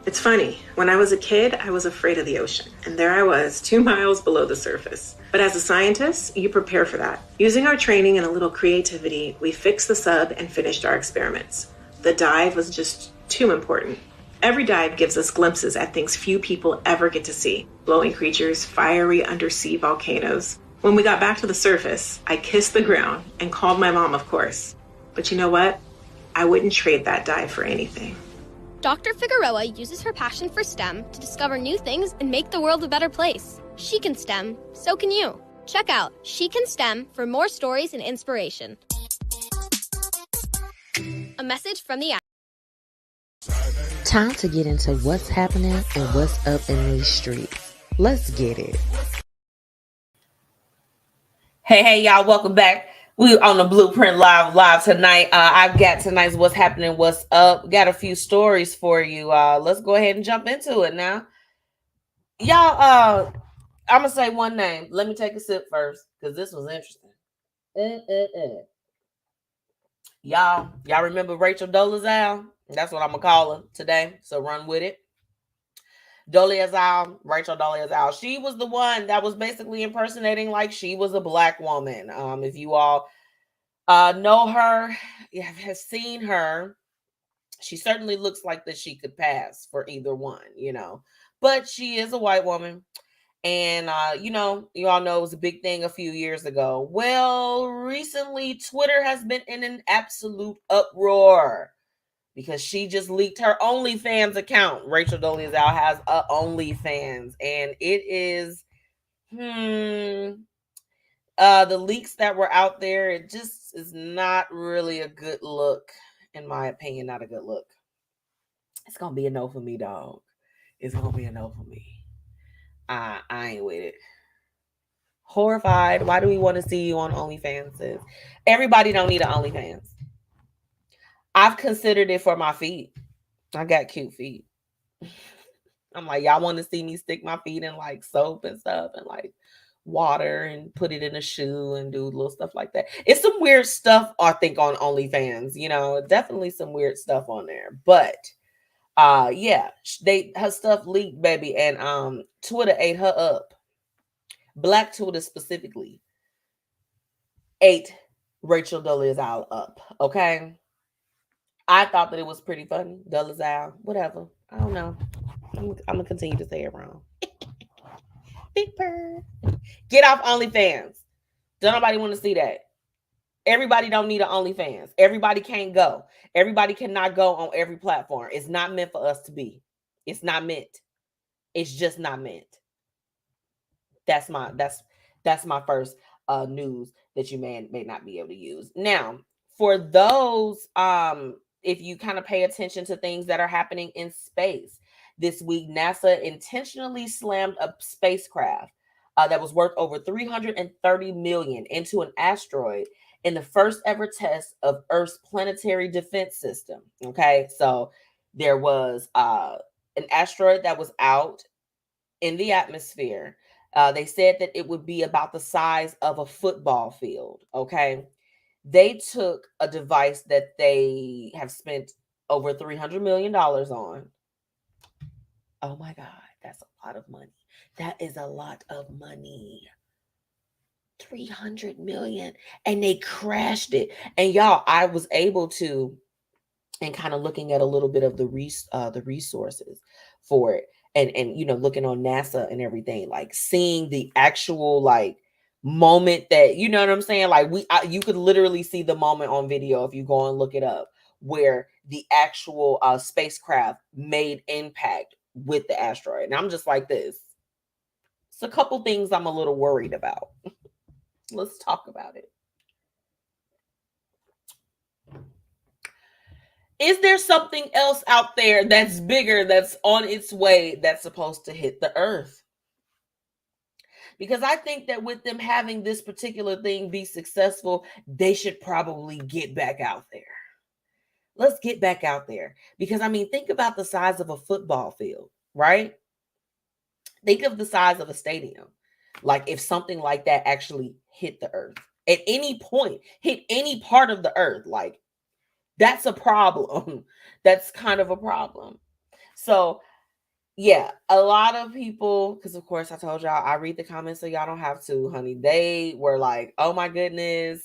It's funny, when I was a kid, I was afraid of the ocean. And there I was, 2 miles below the surface. But as a scientist, you prepare for that. Using our training and a little creativity, we fixed the sub and finished our experiments. The dive was just too important. Every dive gives us glimpses at things few people ever get to see. Glowing creatures, fiery undersea volcanoes. When we got back to the surface, I kissed the ground and called my mom, of course. But you know what? I wouldn't trade that dive for anything. Dr. Figueroa uses her passion for STEM to discover new things and make the world a better place. She can STEM, so can you. Check out She Can STEM for more stories and inspiration. A message from the app. Time to get into what's happening and what's up in these streets. Let's get it. Hey, y'all, welcome back. We on the Blueprint live tonight. I've got tonight's what's happening, what's up. Got a few stories for you. Let's go ahead and jump into it now. Y'all, I'm gonna say one name. Let me take a sip first because this was interesting. Y'all remember Rachel Dolezal? That's what I'm gonna call her today. So run with it. Rachel Dolezal. She was the one that was basically impersonating like she was a black woman. If you all know her, have seen her, she certainly looks like that she could pass for either one, but she is a white woman. And, you all know it was a big thing a few years ago. Well, recently, Twitter has been in an absolute uproar because she just leaked her OnlyFans account. Rachel Dolezal has a OnlyFans, and it is, the leaks that were out there, it just is not really a good look, in my opinion, not a good look. It's going to be a no for me, dog. It's going to be a no for me. I ain't with it. Horrified. Why do we want to see you on OnlyFans, sis? Everybody don't need an OnlyFans. I've considered it for my feet. I got cute feet. I'm like, y'all want to see me stick my feet in like soap and stuff and like water and put it in a shoe and do little stuff like that. It's some weird stuff, I think, on OnlyFans. Definitely some weird stuff on there. But yeah, her stuff leaked, baby, and Twitter ate her up. Black Twitter specifically ate Rachel Dolezal up. Okay. I thought that it was pretty funny. Dolezal, whatever. I don't know. I'm gonna continue to say it wrong. Big bird. Get off OnlyFans. Don't nobody want to see that. Everybody don't need an OnlyFans. Everybody can't go. Everybody cannot go on every platform. It's not meant for us to be. It's not meant. It's just not meant. That's my first news that you may not be able to use. Now, for those, if you kind of pay attention to things that are happening in space, this week, NASA intentionally slammed a spacecraft that was worth over $330 million into an asteroid in the first ever test of Earth's planetary defense system. Okay, so there was an asteroid that was out in the atmosphere. They said that it would be about the size of a football field. Okay, they took a device that they have spent over $300 million on. Oh my God, that's a lot of money. That is a lot of money. 300 million, and they crashed it. And y'all, I was able to, and kind of looking at a little bit of the resources for it, and looking on NASA and everything, like seeing the actual like moment that, you know what I'm saying, like you could literally see the moment on video if you go and look it up, where the actual spacecraft made impact with the asteroid. And I'm just like this. It's a couple things I'm a little worried about. Let's talk about it. Is there something else out there that's bigger, that's on its way, that's supposed to hit the earth? Because I think that with them having this particular thing be successful, they should probably get back out there. Let's get back out there. Because, I mean, think about the size of a football field, right? Think of the size of a stadium. Like if something like that actually hit the earth at any point, hit any part of the earth, like that's a problem. That's kind of a problem. So, yeah, a lot of people, because of course I told y'all I read the comments, so y'all don't have to, honey. They were like, oh my goodness,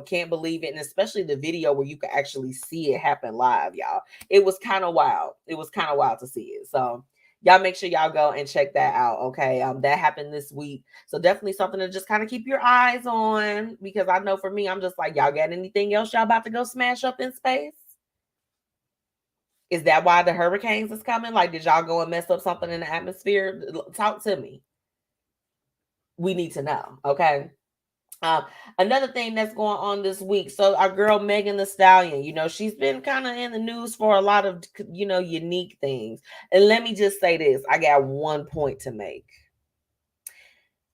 can't believe it. And especially the video where you could actually see it happen live, y'all. It was kind of wild. It was kind of wild to see it. So y'all make sure y'all go and check that out. Okay. That happened this week. So definitely something to just kind of keep your eyes on, because I know for me, I'm just like, y'all got anything else y'all about to go smash up in space? Is that why the hurricanes is coming? Like, did y'all go and mess up something in the atmosphere? Talk to me. We need to know. Okay. Another thing that's going on this week. So our girl Megan Thee Stallion, she's been kind of in the news for a lot of, unique things. And let me just say this. I got one point to make.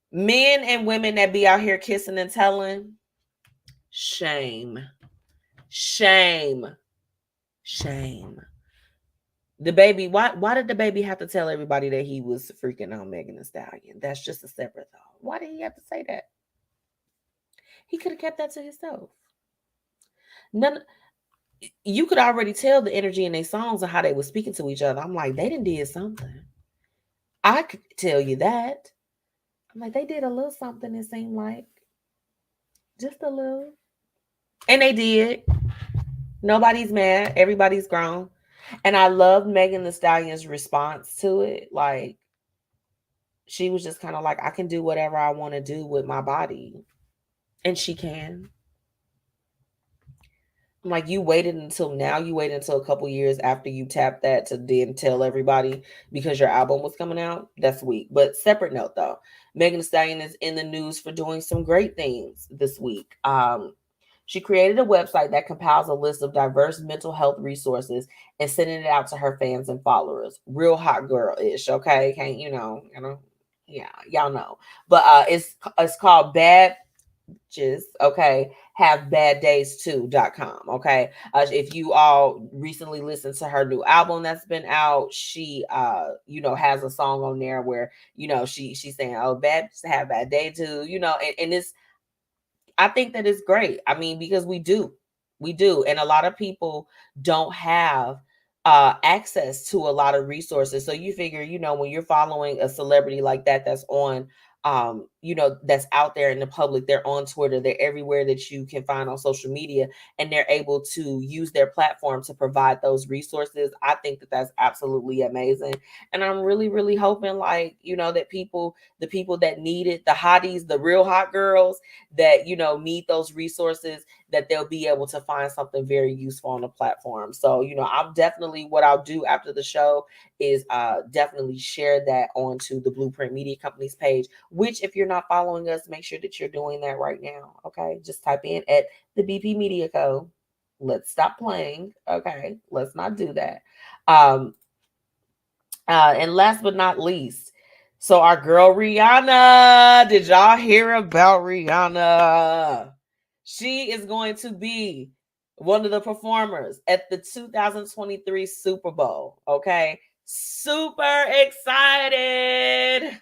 Men and women that be out here kissing and telling, shame. Shame. Shame. The baby, why did the baby have to tell everybody that he was freaking on Megan Thee Stallion? That's just a separate thought. Why did he have to say that? He could have kept that to himself. You could already tell the energy in their songs and how they were speaking to each other. I'm like, they done did something. I could tell you that. I'm like, they did a little something, it seemed like. Just a little. And they did. Nobody's mad. Everybody's grown. And I love Megan Thee Stallion's response to it. Like, she was just kind of like, I can do whatever I want to do with my body. And she can. I'm like, you waited until now. You waited until a couple years after you tapped that to then tell everybody because your album was coming out. That's weak. But separate note, though. Megan Thee Stallion is in the news for doing some great things this week. She created a website that compiles a list of diverse mental health resources and sending it out to her fans and followers. Real hot girl-ish, okay? Can't, yeah, y'all know. But it's called Bad Bitches, okay? Have Bad Days Too.com, okay? If you all recently listened to her new album that's been out, she has a song on there where, she's saying, oh, bad bitches have bad day too, and it's, I think that is great. I mean, because we do. And a lot of people don't have access to a lot of resources. So you figure, when you're following a celebrity like that, that's on, that's out there in the public, they're on Twitter, they're everywhere that you can find on social media, and they're able to use their platform to provide those resources. I think that that's absolutely amazing. And I'm really, really hoping that the people that need it, the hotties, the real hot girls that, need those resources, that they'll be able to find something very useful on the platform. So, I'm definitely, what I'll do after the show is definitely share that onto the Blueprint Media Company's page, which if you're not following us, make sure that you're doing that right now. Okay. Just type in at the BP Media Co. Let's stop playing. Okay. Let's not do that. And last but not least, so our girl Rihanna, did y'all hear about Rihanna? She is going to be one of the performers at the 2023 Super Bowl. Okay. Super excited.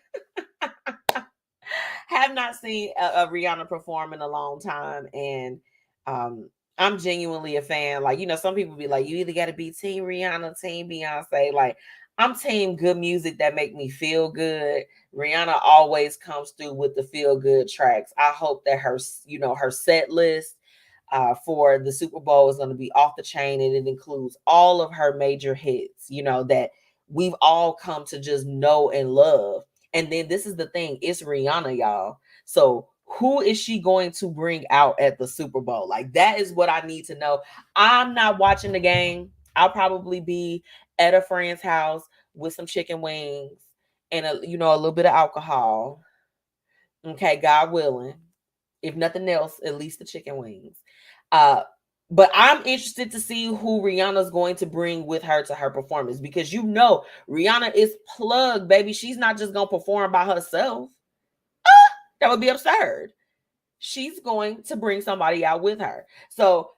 Have not seen a Rihanna perform in a long time. And I'm genuinely a fan. Like, some people be like, you either got to be team Rihanna, team Beyonce. Like, I'm team good music that make me feel good. Rihanna always comes through with the feel good tracks. I hope that her set list for the Super Bowl is going to be off the chain, and it includes all of her major hits, that we've all come to just know and love. And then this is the thing, it's Rihanna, y'all. So who is she going to bring out at the Super Bowl? Like, that is what I need to know. I'm not watching the game. I'll probably be at a friend's house with some chicken wings and a little bit of alcohol. Okay, God willing. If nothing else, at least the chicken wings. But I'm interested to see who Rihanna's going to bring with her to her performance, because you know Rihanna is plugged, baby. She's not just gonna perform by herself. That would be absurd. She's going to bring somebody out with her. So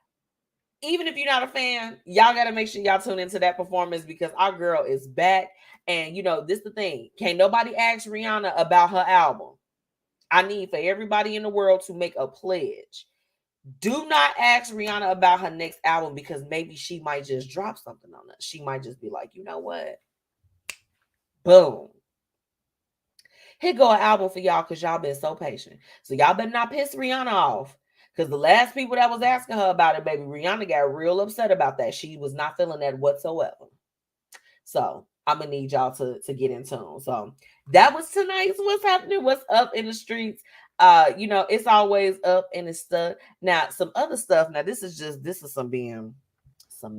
even if you're not a fan, y'all got to make sure y'all tune into that performance, because our girl is back. And you know, this is the thing. Can't nobody ask Rihanna about her album. I need for everybody in the world to make a pledge. Do not ask Rihanna about her next album, because maybe she might just drop something on us. She might just be like, you know what? Boom. Here go an album for y'all, because y'all been so patient. So y'all better not piss Rihanna off, because the last people that was asking her about it, baby, Rihanna got real upset about that. She was not feeling that whatsoever. So I'm going to need y'all to get in tune. So that was tonight's What's Happening, What's Up in the Streets. You know, it's always up and it's stuff. Now, some other stuff. Now, this is some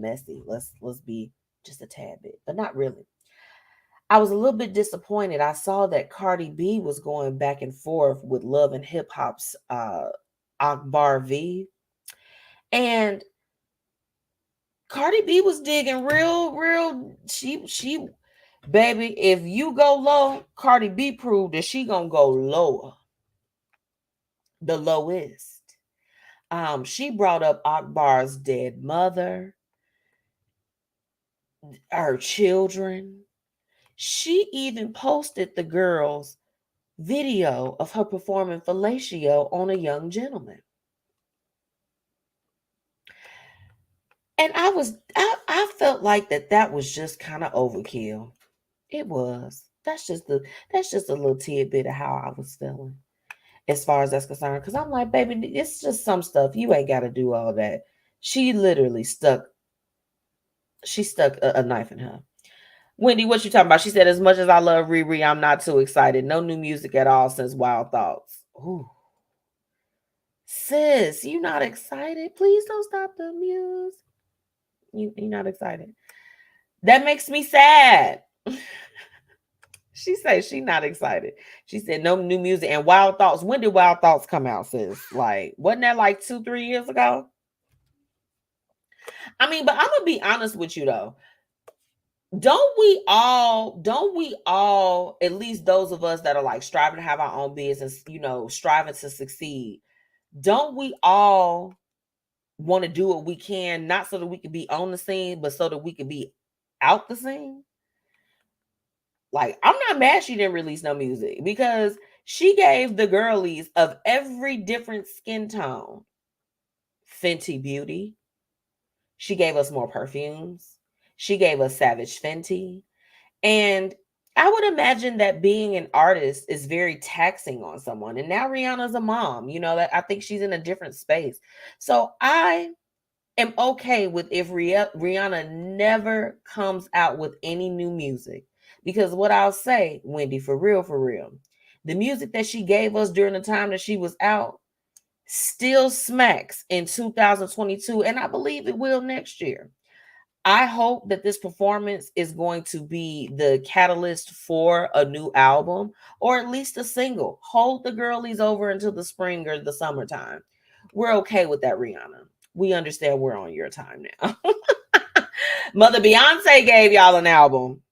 messy. Let's be just a tad bit, but not really. I was a little bit disappointed. I saw that Cardi B was going back and forth with Love and Hip Hop's Akbar V. And Cardi B was digging real. She, baby, if you go low, Cardi B proved that she gonna go lower. The lowest. She brought up Akbar's dead mother, her children. She even posted the girl's video of her performing fellatio on a young gentleman. And I felt like that was just kind of overkill. It was. That's just a little tidbit of how I was feeling as far as that's concerned. Because I'm like, baby, it's just some stuff. You ain't got to do all that. She literally stuck a knife in her. Wendy, what you talking about? She said, as much as I love Riri, I'm not too excited. No new music at all since Wild Thoughts. Ooh. Sis, you not excited? Please don't stop the music. You're not excited. That makes me sad. She said she not excited. She said no new music and Wild Thoughts. When did Wild Thoughts come out, sis? Like, wasn't that like 2-3 years ago? I mean, but I'm gonna be honest with you though. Don't we all, at least those of us that are like striving to have our own business, you know, striving to succeed, don't we all want to do what we can, not so that we can be on the scene, but so that we can be out the scene? Like, I'm not mad she didn't release no music, because she gave the girlies of every different skin tone Fenty Beauty. She gave us more perfumes. She gave us Savage Fenty. And I would imagine that being an artist is very taxing on someone. And now Rihanna's a mom, you know, that I think she's in a different space. So I am okay with if Rihanna never comes out with any new music. Because what I'll say, Wendy, for real, the music that she gave us during the time that she was out still smacks in 2022. And I believe it will next year. I hope that this performance is going to be the catalyst for a new album, or at least a single. Hold the girlies over until the spring or the summertime. We're okay with that, Rihanna. We understand we're on your time now. Mother Beyonce gave y'all an album.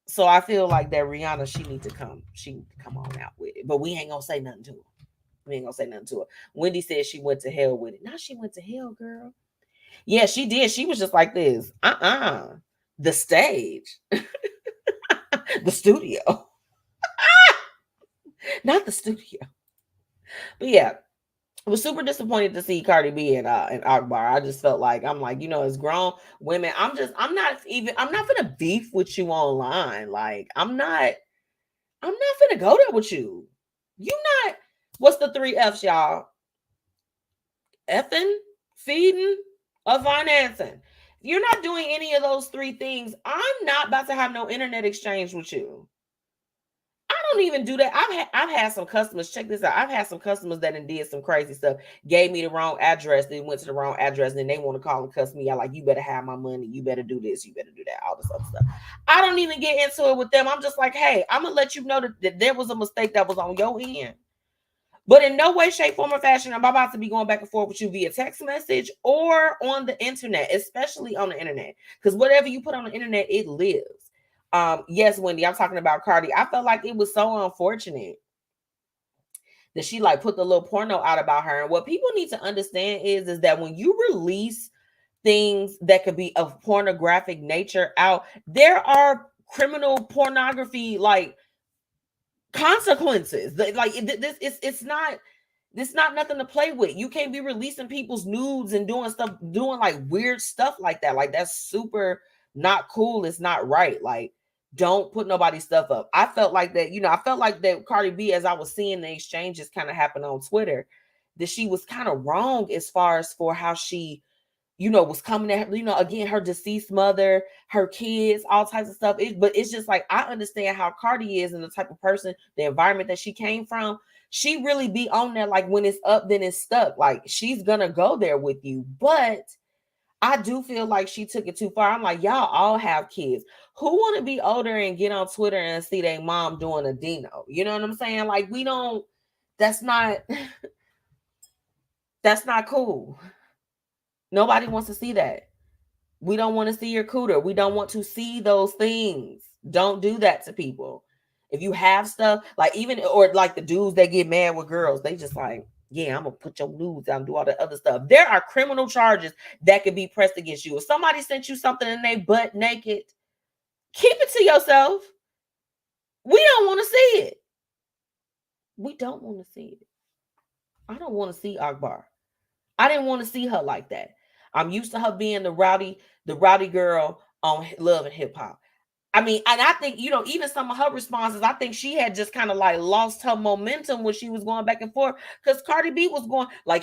So I feel like that Rihanna, she need to come on out with it. But we ain't gonna say nothing to her. Wendy said she went to hell with it. Now she went to hell, girl. Yeah, she did. She was just like this. The stage. The studio. Not the studio. But yeah, I was super disappointed to see Cardi B and Akbar. I just felt like, I'm like, you know, as grown women, I'm not gonna beef with you online. Like, I'm not gonna go there with you. You not, what's the 3 F's, y'all? Effing, feeding, or financing. If you're not doing any of those 3 things, I'm not about to have no internet exchange with you. I don't even do that. I've had some customers, check this out. I've had some customers that did some crazy stuff, gave me the wrong address, they went to the wrong address, and then they want to call and cuss me out like, you better have my money, you better do this, you better do that, all this other stuff. I don't even get into it with them. I'm just like, hey, I'm gonna let you know that there was a mistake that was on your end. But in no way, shape, form, or fashion am I about to be going back and forth with you via text message or on the internet, especially on the internet. Because whatever you put on the internet, it lives. Yes, Wendy, I'm talking about Cardi. I felt like it was so unfortunate that she like put the little porno out about her. And what people need to understand is that when you release things that could be of pornographic nature out, there are criminal pornography like consequences. Like this, it's not nothing to play with. You can't be releasing people's nudes and doing like weird stuff like that. Like that's super not cool. It's not right. Like don't put nobody's stuff up. I felt like that, I felt like that Cardi B, as I was seeing the exchanges kind of happen on Twitter, that she was kind of wrong as far as for how she, was coming at her, again, her deceased mother, her kids, all types of stuff. But it's just like, I understand how Cardi is and the type of person, the environment that she came from. She really be on there. Like when it's up, then it's stuck. Like she's going to go there with you. But I do feel like she took it too far. I'm like, y'all all have kids. Who want to be older and get on Twitter and see their mom doing a Dino? You know what I'm saying? Like that's not cool. Nobody wants to see that. We don't want to see your cooter. We don't want to see those things. Don't do that to people. If you have stuff, like or like the dudes that get mad with girls, they just like, yeah, I'm going to put your nudes out and do all the other stuff. There are criminal charges that could be pressed against you. If somebody sent you something and they butt naked, keep it to yourself. We don't want to see it. We don't want to see it. I don't want to see Akbar. I didn't want to see her like that. I'm used to her being the rowdy girl on Love and Hip Hop. I mean, and I think, even some of her responses, I think she had just kind of like lost her momentum when she was going back and forth, because Cardi B was going like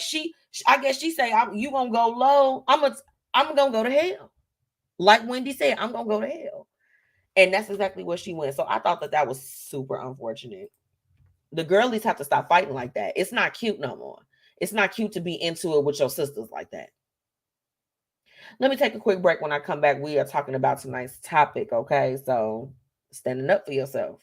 I guess she say, you gonna go low, I'm gonna go to hell. Like Wendy said, I'm gonna go to hell. And that's exactly where she went. So I thought that was super unfortunate. The girlies have to stop fighting like that. It's not cute no more. It's not cute to be into it with your sisters like that. Let me take a quick break. When I come back, we are talking about tonight's topic, okay? So standing up for yourself.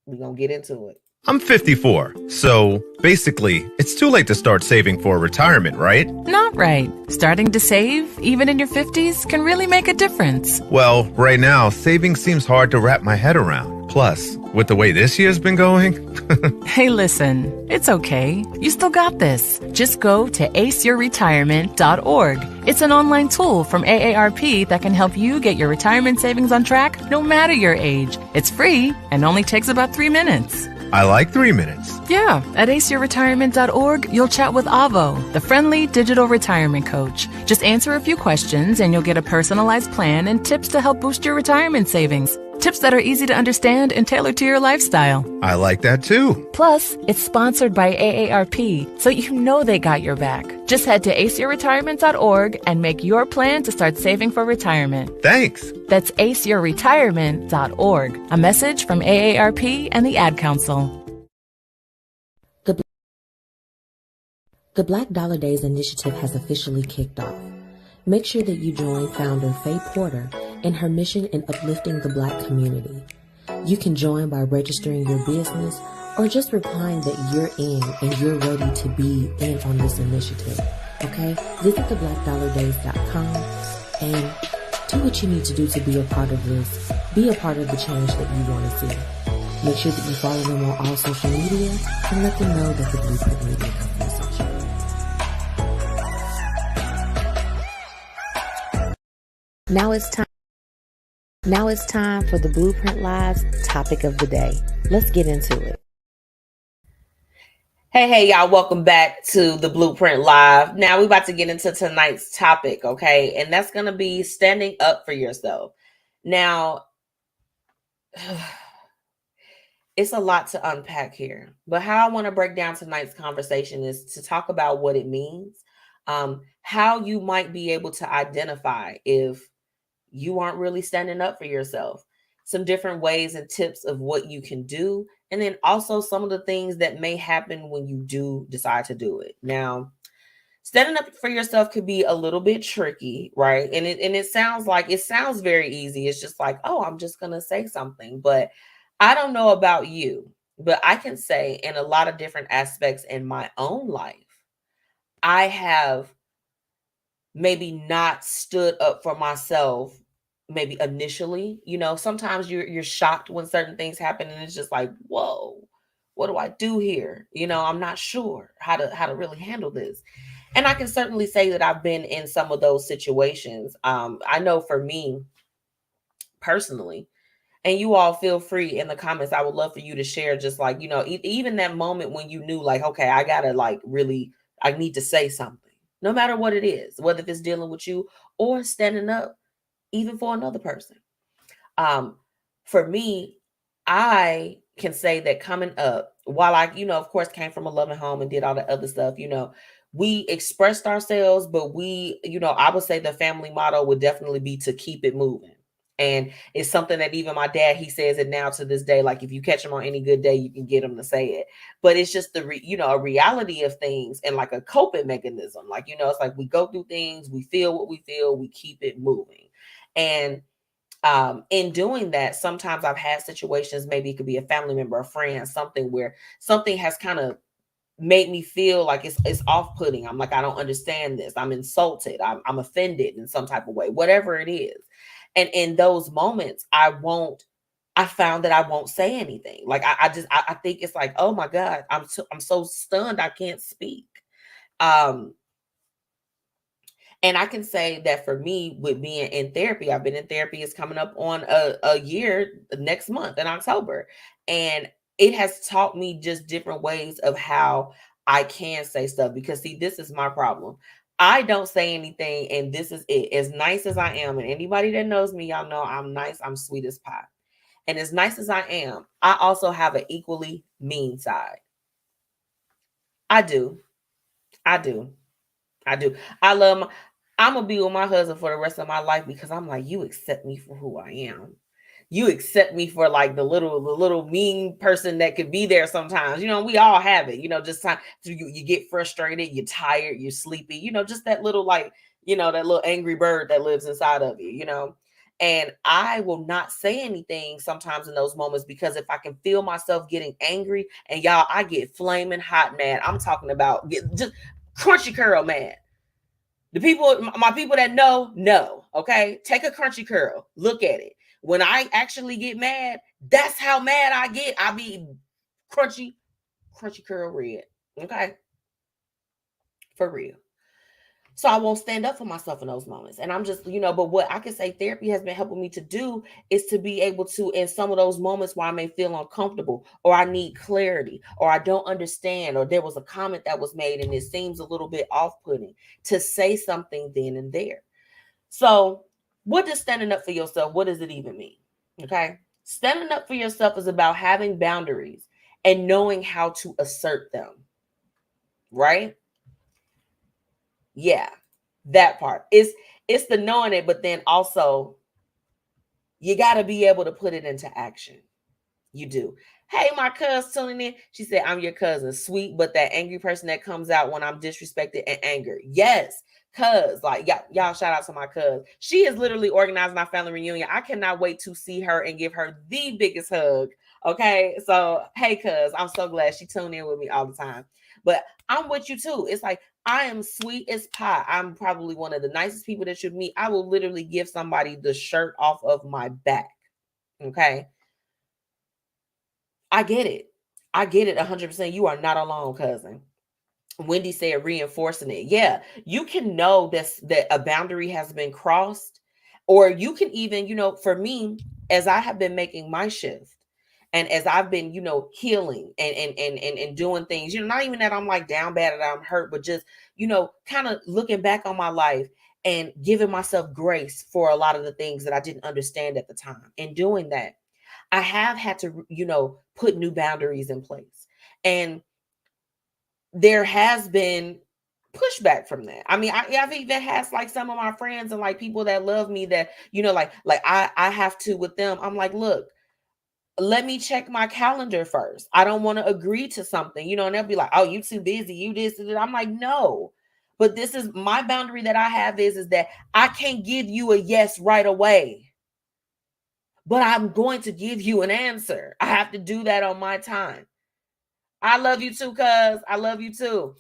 We're going to get into it. I'm 54, so basically, it's too late to start saving for retirement, right? Not right. Starting to save, even in your 50s, can really make a difference. Well, right now, saving seems hard to wrap my head around. Plus, with the way this year's been going... Hey, listen, it's okay. You still got this. Just go to aceyourretirement.org. It's an online tool from AARP that can help you get your retirement savings on track no matter your age. It's free and only takes about 3 minutes. I like 3 minutes. Yeah, at aceyourretirement.org, you'll chat with Avo, the friendly digital retirement coach. Just answer a few questions and you'll get a personalized plan and tips to help boost your retirement savings. Tips that are easy to understand and tailored to your lifestyle. I like that too. Plus, it's sponsored by AARP, so you know they got your back. Just head to aceyourretirement.org and make your plan to start saving for retirement. Thanks. That's aceyourretirement.org. A message from AARP and the Ad Council. The Black Dollar Days initiative has officially kicked off. Make sure that you join founder Faye Porter in her mission in uplifting the Black community. You can join by registering your business or just replying that you're in and you're ready to be in on this initiative. Okay? Visit theblackdollardays.com and do what you need to do to be a part of this. Be a part of the change that you want to see. Make sure that you follow them on all social media and let them know that the Blueprint Media Company sent you. Now it's time for the Blueprint Live's topic of the day. Let's get into it. Hey, y'all. Welcome back to the Blueprint Live. Now we're about to get into tonight's topic, okay? And that's going to be standing up for yourself. Now, it's a lot to unpack here. But how I want to break down tonight's conversation is to talk about what it means, how you might be able to identify if you aren't really standing up for yourself, some different ways and tips of what you can do, and then also some of the things that may happen when you do decide to do it. Now, standing up for yourself could be a little bit tricky, right? And it sounds very easy. It's just like, oh, I'm just going to say something. But I don't know about you. But I can say in a lot of different aspects in my own life, I have maybe not stood up for myself maybe initially. Sometimes you're shocked when certain things happen and it's just like, whoa, what do I do here? I'm not sure how to really handle this. And I can certainly say that I've been in some of those situations. I know for me personally, and you all feel free in the comments. I would love for you to share just like, even that moment when you knew like, okay, I gotta like really, I need to say something, no matter what it is, whether if it's dealing with you or standing up even for another person. For me, I can say that coming up, while I, of course, came from a loving home and did all the other stuff, we expressed ourselves, but we, I would say the family motto would definitely be to keep it moving. And it's something that even my dad, he says it now to this day. Like if you catch him on any good day, you can get him to say it. But it's just a reality of things and like a coping mechanism. Like, it's like we go through things, we feel what we feel, we keep it moving. And in doing that, sometimes I've had situations, maybe it could be a family member, a friend, something where something has kind of made me feel like it's off-putting. I'm like, I don't understand this. I'm insulted. I'm offended in some type of way, whatever it is. And in those moments, I found that I won't say anything. Like I think it's like, oh my God, I'm so stunned I can't speak. And I can say that for me, with being in therapy, I've been in therapy, it's coming up on a year next month in October. And it has taught me just different ways of how I can say stuff. Because see, this is my problem. I don't say anything, and this is it. As nice as I am, and anybody that knows me, y'all know I'm nice, I'm sweet as pie. And as nice as I am, I also have an equally mean side. I do. I'm gonna be with my husband for the rest of my life because I'm like, you accept me for who I am. You accept me for like the little mean person that could be there sometimes. We all have it. Just time you get frustrated, you're tired, you're sleepy. Just that little like, that little angry bird that lives inside of you. And I will not say anything sometimes in those moments because if I can feel myself getting angry, and y'all, I get flaming hot mad. I'm talking about just crunchy curl mad. My people that know, okay? Take a crunchy curl, look at it. When I actually get mad, that's how mad I get. I be crunchy curl red, okay? For real. So I won't stand up for myself in those moments. And I'm just, but what I can say therapy has been helping me to do is to be able to, in some of those moments where I may feel uncomfortable or I need clarity or I don't understand, or there was a comment that was made and it seems a little bit off-putting, to say something then and there. So what does standing up for yourself, what does it even mean? Okay. Standing up for yourself is about having boundaries and knowing how to assert them. Right? Yeah, that part. It's the knowing it, but then also you got to be able to put it into action. You do. Hey, my cousin tuning in. She said, I'm your cousin. Sweet, but that angry person that comes out when I'm disrespected and angered. Yes, cuz. Like, y'all shout out to my cuz. She is literally organizing our family reunion. I cannot wait to see her and give her the biggest hug. Okay, so hey, cuz, I'm so glad she tuned in with me all the time. But I'm with you too. It's like, I am sweet as pie. I'm probably one of the nicest people that you meet. I will literally give somebody the shirt off of my back. Okay. I get it. 100%. You are not alone, cousin. Wendy said reinforcing it. Yeah, you can know that a boundary has been crossed, or you can even, for me, as I have been making my shift and as I've been, healing and doing things, not even that I'm like down bad and I'm hurt, but just, kind of looking back on my life and giving myself grace for a lot of the things that I didn't understand at the time. And doing that, I have had to, put new boundaries in place. And there has been pushback from that. I mean, I've even had like some of my friends and like people that love me that, like I have to with them. I'm like, look, let me check my calendar first. I don't want to agree to something, and they'll be like, oh, you too busy. You this. I'm like, no. But this is my boundary that I have is that I can't give you a yes right away. But I'm going to give you an answer. I have to do that on my time. I love you too, cuz. I love you too.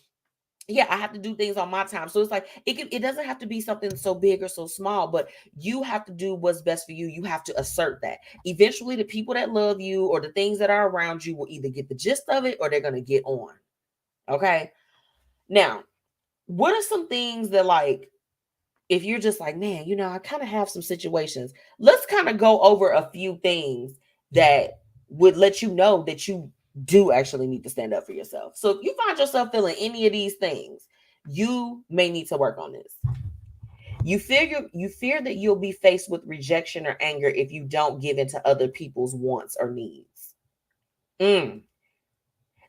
Yeah, I have to do things on my time. So it's like it doesn't have to be something so big or so small, but you have to do what's best for you. You have to assert that. Eventually, the people that love you or the things that are around you will either get the gist of it or they're gonna get on. Okay. Now, what are some things that, like, if you're just like, man, I kind of have some situations, let's kind of go over a few things that would let you know that you do actually need to stand up for yourself. So if you find yourself feeling any of these things, you may need to work on this. You fear that you'll be faced with rejection or anger if you don't give in to other people's wants or needs. The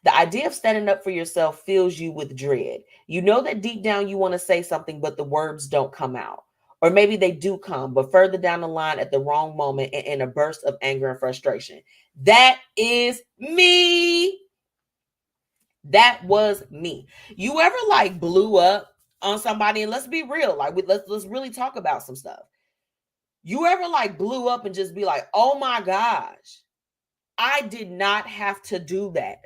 idea of standing up for yourself fills you with dread. You know that deep down you want to say something, but the words don't come out. Or maybe they do come, but further down the line at the wrong moment and in a burst of anger and frustration. That is me. That was me. You ever like blew up on somebody? And let's be real. Like, let's really talk about some stuff. You ever like blew up and just be like, oh my gosh, I did not have to do that.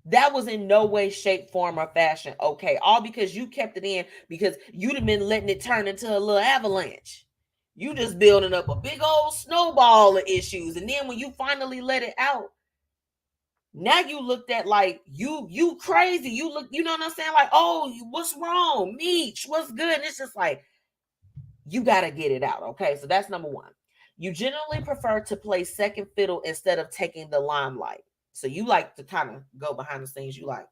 That was in no way, shape, form, or fashion okay. All because you kept it in because you'd have been letting it turn into a little avalanche. You just building up a big old snowball of issues. And then when you finally let it out, now you looked at like you crazy. You look, you know what I'm saying? Like, oh, what's wrong? Meech, what's good? And it's just like, you got to get it out. Okay. So that's number one. You generally prefer to play second fiddle instead of taking the limelight. So you like to kind of go behind the scenes. You like,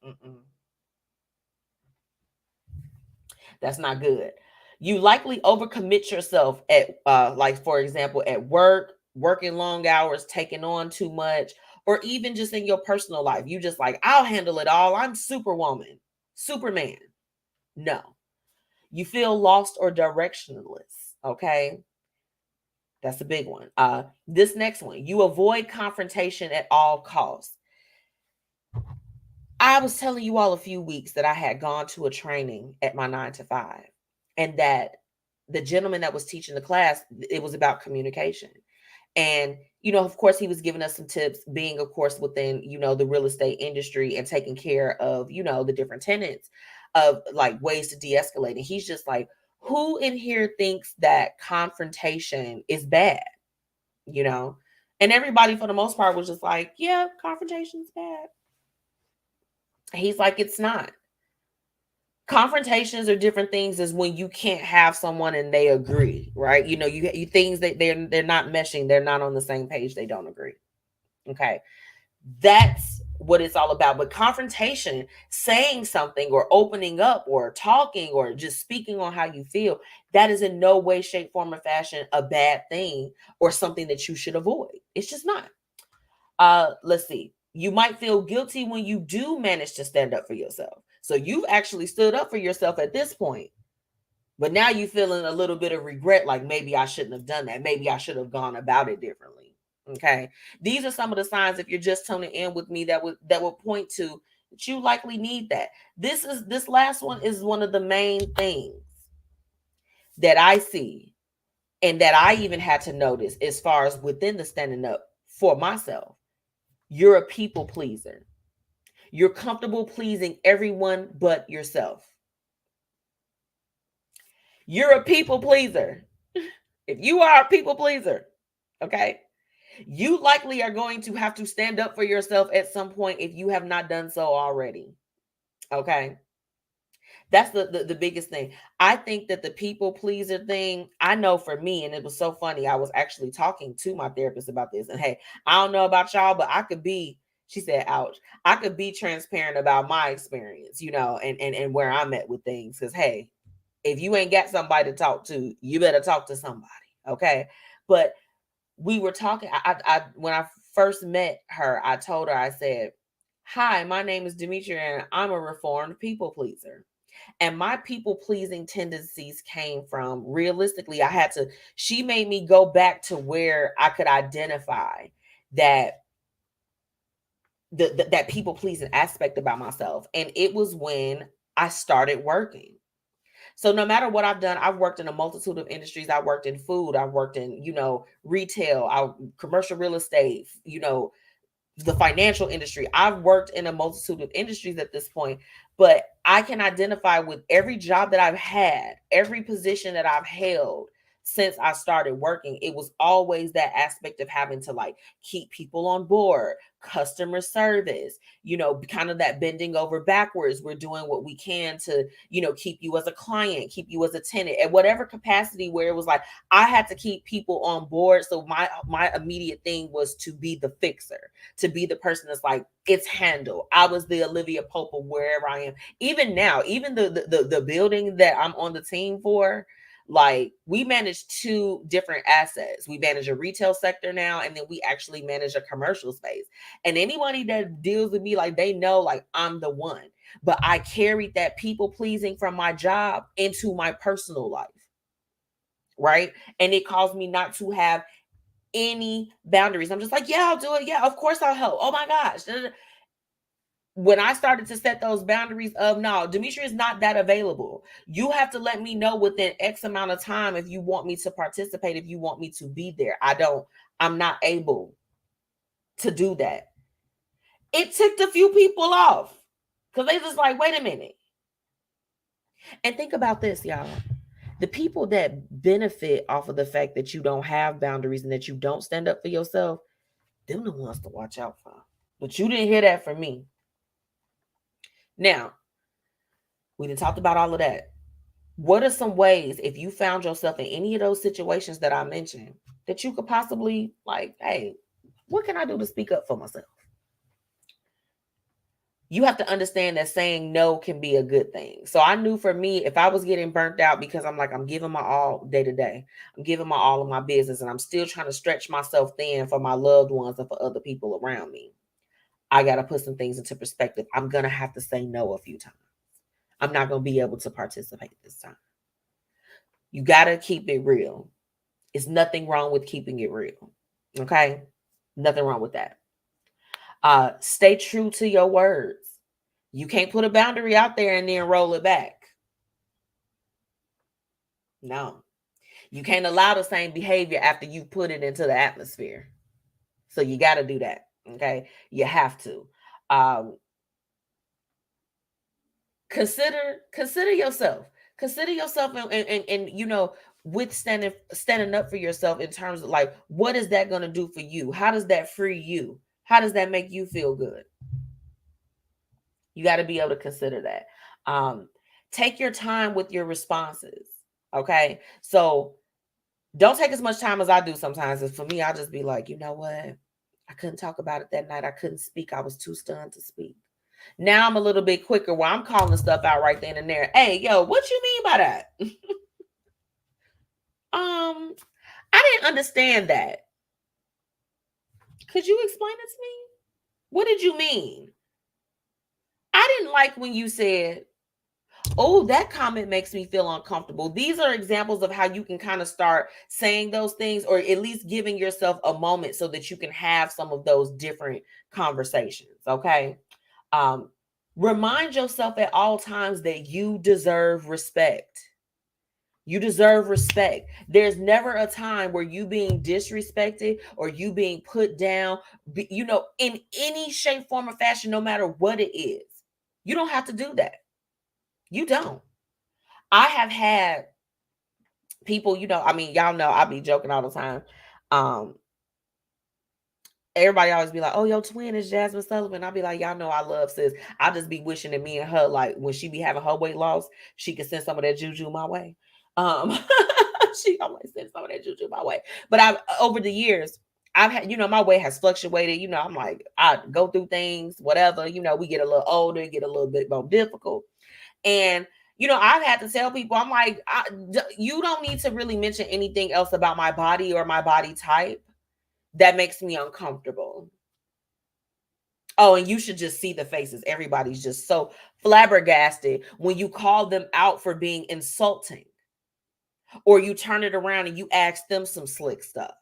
that's not good. You likely overcommit yourself at, like, for example, at work, working long hours, taking on too much, or even just in your personal life. You just like, I'll handle it all. I'm Superwoman, Superman. No. You feel lost or directionless. Okay. That's a big one. This next one, you avoid confrontation at all costs. I was telling you all a few weeks that I had gone to a training at my 9 to 5, and that the gentleman that was teaching the class, it was about communication. And, of course, he was giving us some tips, being, of course, within, the real estate industry and taking care of, the different tenants, of like ways to de-escalate. And he's just like, who in here thinks that confrontation is bad? And everybody for the most part was just like, yeah, confrontation's bad. He's like, it's not. Confrontations are different things as when you can't have someone and they agree, right? You things that they're not meshing, they're not on the same page, they don't agree. Okay. That's what it's all about. But confrontation, saying something or opening up or talking or just speaking on how you feel, that is in no way, shape, form, or fashion a bad thing or something that you should avoid. It's just not. Let's see. You might feel guilty when you do manage to stand up for yourself. So you've actually stood up for yourself at this point, but now you're feeling a little bit of regret, like maybe I shouldn't have done that. Maybe I should have gone about it differently. Okay. These are some of the signs, if you're just tuning in with me, that would point to that you likely need that. This last one is one of the main things that I see and that I even had to notice as far as within the standing up for myself. You're a people pleaser. You're comfortable pleasing everyone but yourself. You're a people pleaser. If you are a people pleaser, okay, you likely are going to have to stand up for yourself at some point if you have not done so already. Okay. That's the biggest thing. I think that the people pleaser thing, I know for me, and it was so funny. I was actually talking to my therapist about this. And hey, I don't know about y'all, but I could be, she said, ouch, I could be transparent about my experience, and where I'm at with things. Because hey, if you ain't got somebody to talk to, you better talk to somebody. Okay. But we were talking, I when I first met her, I told her, I said, hi, my name is Demetria, and I'm a reformed people pleaser. And my people pleasing tendencies came from, realistically, she made me go back to where I could identify that that people pleasing aspect about myself. And it was when I started working. So no matter what I've done, I've worked in a multitude of industries. I worked in food. I worked in, retail, commercial real estate, the financial industry. I've worked in a multitude of industries at this point, but I can identify with every job that I've had, every position that I've held since I started working. It was always that aspect of having to like keep people on board, customer service, you know, kind of that bending over backwards. We're doing what we can to, you know, keep you as a client, keep you as a tenant at whatever capacity, where it was like I had to keep people on board. So my immediate thing was to be the fixer, to be the person that's like, it's handled. I was the Olivia Pope of wherever I am. Even now, even the building that I'm on the team for, like we manage two different assets. We manage a retail sector now, and then we actually manage a commercial space. And anybody that deals with me, like they know, like I'm the one. But I carried that people pleasing from my job into my personal life, right? And it caused me not to have any boundaries. I'm just like, yeah, I'll do it. Yeah, of course I'll help. Oh my gosh. When I started to set those boundaries of, no, Demetria is not that available. You have to let me know within X amount of time if you want me to participate, if you want me to be there. I'm not able to do that. It ticked a few people off because they just like, wait a minute. And think about this, y'all. The people that benefit off of the fact that you don't have boundaries and that you don't stand up for yourself, them the ones to watch out for. But you didn't hear that from me. Now, we done talked about all of that. What are some ways, if you found yourself in any of those situations that I mentioned, that you could possibly like, hey, what can I do to speak up for myself? You have to understand that saying no can be a good thing. So I knew for me, if I was getting burnt out because I'm like, I'm giving my all day to day, I'm giving my all of my business, and I'm still trying to stretch myself thin for my loved ones and for other people around me, I got to put some things into perspective. I'm going to have to say no a few times. I'm not going to be able to participate this time. You got to keep it real. It's nothing wrong with keeping it real. Okay? Nothing wrong with that. Stay true to your words. You can't put a boundary out there and then roll it back. No. You can't allow the same behavior after you put it into the atmosphere. So you got to do that. Okay? You have to. Consider yourself. Consider yourself and you know, with standing up for yourself in terms of like, what is that going to do for you? How does that free you? How does that make you feel good? You got to be able to consider that. Take your time with your responses. Okay. So don't take as much time as I do sometimes. And for me, I'll just be like, you know what? I couldn't talk about it that night. I couldn't speak. I was too stunned to speak. Now I'm a little bit quicker where I'm calling stuff out right then and there. Hey, yo, what you mean by that? I didn't understand that. Could you explain it to me? What did you mean? I didn't like when you said, oh, that comment makes me feel uncomfortable. These are examples of how you can kind of start saying those things, or at least giving yourself a moment so that you can have some of those different conversations. Okay. Remind yourself at all times that you deserve respect. You deserve respect. There's never a time where you being disrespected or you being put down, you know, in any shape, form, or fashion, no matter what it is. You don't have to do that. You don't. I have had people, you know, I mean, y'all know I be joking all the time. Everybody always be like, oh, your twin is Jasmine Sullivan. I'll be like, y'all know I love sis. I'll just be wishing that me and her, like when she be having her weight loss, she could send some of that juju my way. She always sends some of that juju my way. But over the years, I've had, you know, my weight has fluctuated. You know, I'm like, I go through things, whatever. You know, we get a little older, get a little bit more difficult. And, you know, I've had to tell people, I'm like, you don't need to really mention anything else about my body or my body type that makes me uncomfortable. Oh, and you should just see the faces. Everybody's just so flabbergasted when you call them out for being insulting, or you turn it around and you ask them some slick stuff.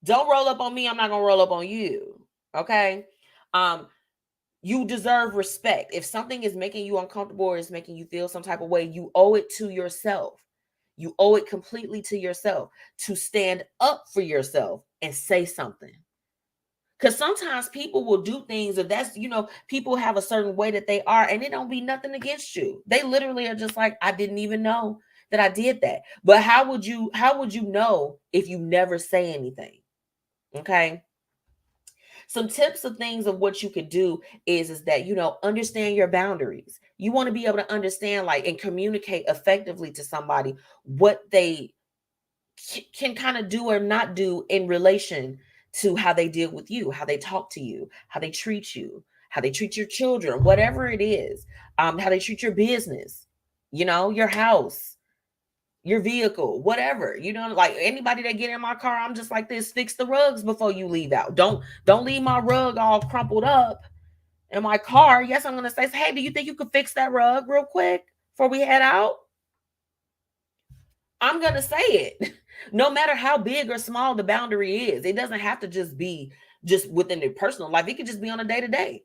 Don't roll up on me. I'm not going to roll up on you. Okay. You deserve respect. If something is making you uncomfortable or is making you feel some type of way, you owe it to yourself. You owe it completely to yourself to stand up for yourself and say something. Because sometimes people will do things, if that's, people have a certain way that they are, and it don't be nothing against you. They literally are just like, I didn't even know that I did that. But how would you know if you never say anything? Okay. Some tips of things of what you could do is that, understand your boundaries. You want to be able to understand, and communicate effectively to somebody what they can kind of do or not do in relation to how they deal with you, how they talk to you, how they treat you, how they treat your children, whatever it is, how they treat your business, your house, your vehicle, whatever. Like anybody that get in my car, I'm just like this: fix the rugs before you leave out. Don't leave my rug all crumpled up in my car. Yes, I'm gonna say, hey, do you think you could fix that rug real quick before we head out? I'm gonna say it. No matter how big or small the boundary is, it doesn't have to just be just within their personal life. It could just be on a day-to-day.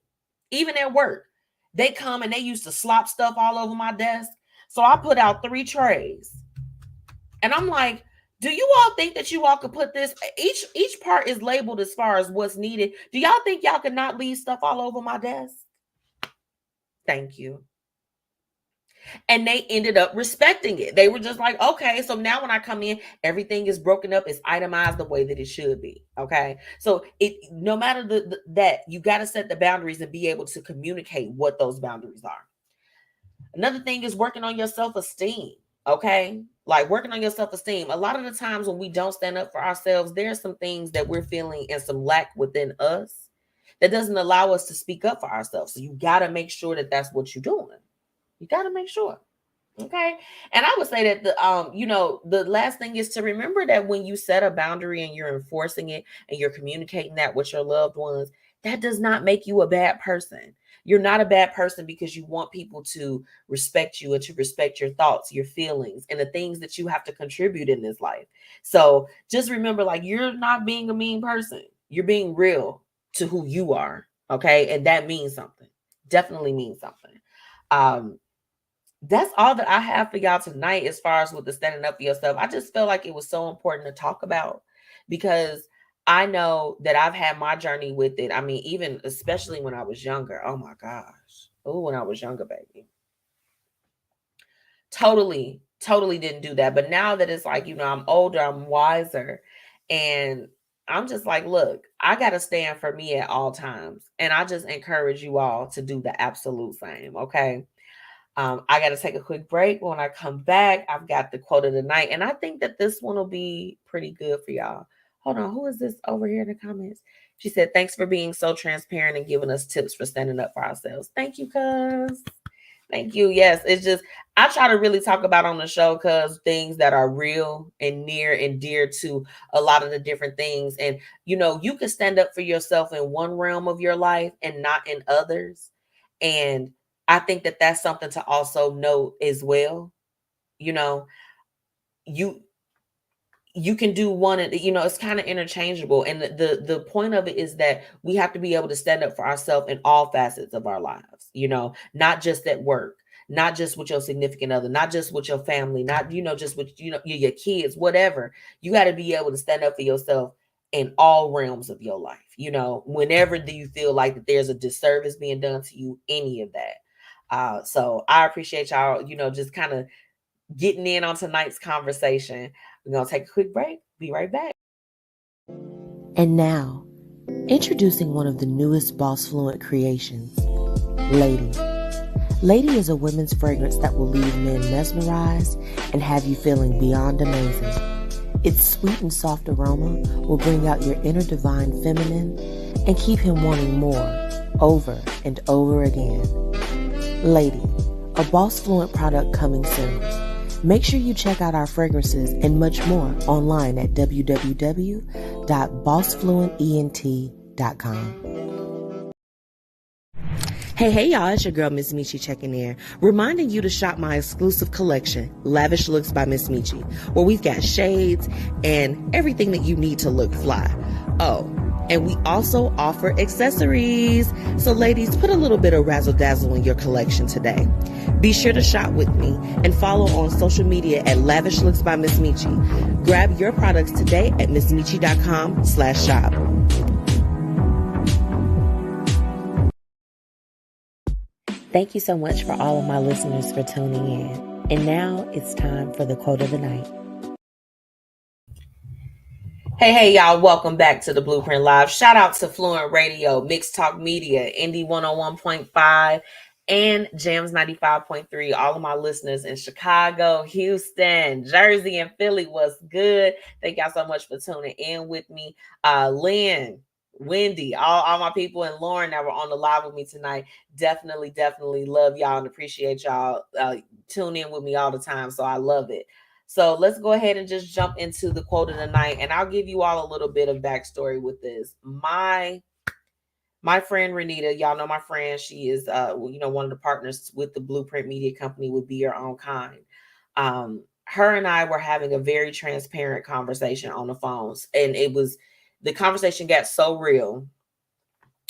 Even at work, they come and they used to slop stuff all over my desk. So I put out 3 trays. And I'm like, do you all think that you all could put this? Each part is labeled as far as what's needed. Do y'all think y'all could not leave stuff all over my desk? Thank you. And they ended up respecting it. They were just like, okay, so now when I come in, everything is broken up, it's itemized the way that it should be. Okay. So no matter that, you got to set the boundaries and be able to communicate what those boundaries are. Another thing is working on your self-esteem. Okay. Like working on your self-esteem. A lot of the times when we don't stand up for ourselves, there are some things that we're feeling and some lack within us that doesn't allow us to speak up for ourselves. So you got to make sure that that's what you're doing. You got to make sure. Okay. And I would say that the last thing is to remember that when you set a boundary and you're enforcing it and you're communicating that with your loved ones, that does not make you a bad person. You're not a bad person because you want people to respect you and to respect your thoughts, your feelings, and the things that you have to contribute in this life. So just remember, you're not being a mean person. You're being real to who you are. Okay. And that means something. Definitely means something. That's all that I have for y'all tonight as far as with the standing up for yourself. I just felt like it was so important to talk about because I know that I've had my journey with it. I mean, even especially when I was younger. Oh my gosh. Oh, when I was younger, baby. Totally didn't do that. But now that it's like, I'm older, I'm wiser. And I'm just like, look, I got to stand for me at all times. And I just encourage you all to do the absolute same. Okay. I got to take a quick break. When I come back, I've got the quote of the night. And I think that this one will be pretty good for y'all. Hold on. Who is this over here in the comments? She said, thanks for being so transparent and giving us tips for standing up for ourselves. Thank you, cuz. Thank you. Yes, it's just, I try to really talk about on the show, cuz things that are real and near and dear to a lot of the different things. And, you can stand up for yourself in one realm of your life and not in others. And I think that that's something to also note as well. You can do one, and it's kind of interchangeable. And the point of it is that we have to be able to stand up for ourselves in all facets of our lives, not just at work, not just with your significant other, not just with your family, not, just with, your kids, whatever. You got to be able to stand up for yourself in all realms of your life. Whenever do you feel like that there's a disservice being done to you, any of that. So I appreciate y'all, just kind of getting in on tonight's conversation. We're going to take a quick break. Be right back. And now, introducing one of the newest BossFluent creations, Lady. Lady is a women's fragrance that will leave men mesmerized and have you feeling beyond amazing. Its sweet and soft aroma will bring out your inner divine feminine and keep him wanting more, over and over again. Lady, a BossFluent product coming soon. Make sure you check out our fragrances and much more online at www.bossfluentent.com. Hey y'all, it's your girl MzMetchi checking in, reminding you to shop my exclusive collection, Lavish Looks by MzMetchi, where we've got shades and everything that you need to look fly. Oh, and we also offer accessories. So ladies, put a little bit of razzle dazzle in your collection today. Be sure to shop with me and follow on social media at Lavish Looks by MzMetchi. Grab your products today at MzMetchi.com/shop. Thank you so much for all of my listeners for tuning in. And now it's time for the quote of the night. Hey, y'all. Welcome back to the Blueprint Live. Shout out to Fluent Radio, Mixed Talk Media, Indie 101.5, and Jams 95.3. All of my listeners in Chicago, Houston, Jersey, and Philly was good. Thank y'all so much for tuning in with me. Lynn, Wendy, all my people, and Lauren that were on the live with me tonight. Definitely love y'all and appreciate y'all. Tune in with me all the time, so I love it. So let's go ahead and just jump into the quote of the night, and I'll give you all a little bit of backstory with this. My friend Renita, y'all know my friend. She is, one of the partners with the Blueprint Media Company with Be Your Own Kind. Her and I were having a very transparent conversation on the phones, and the conversation got so real.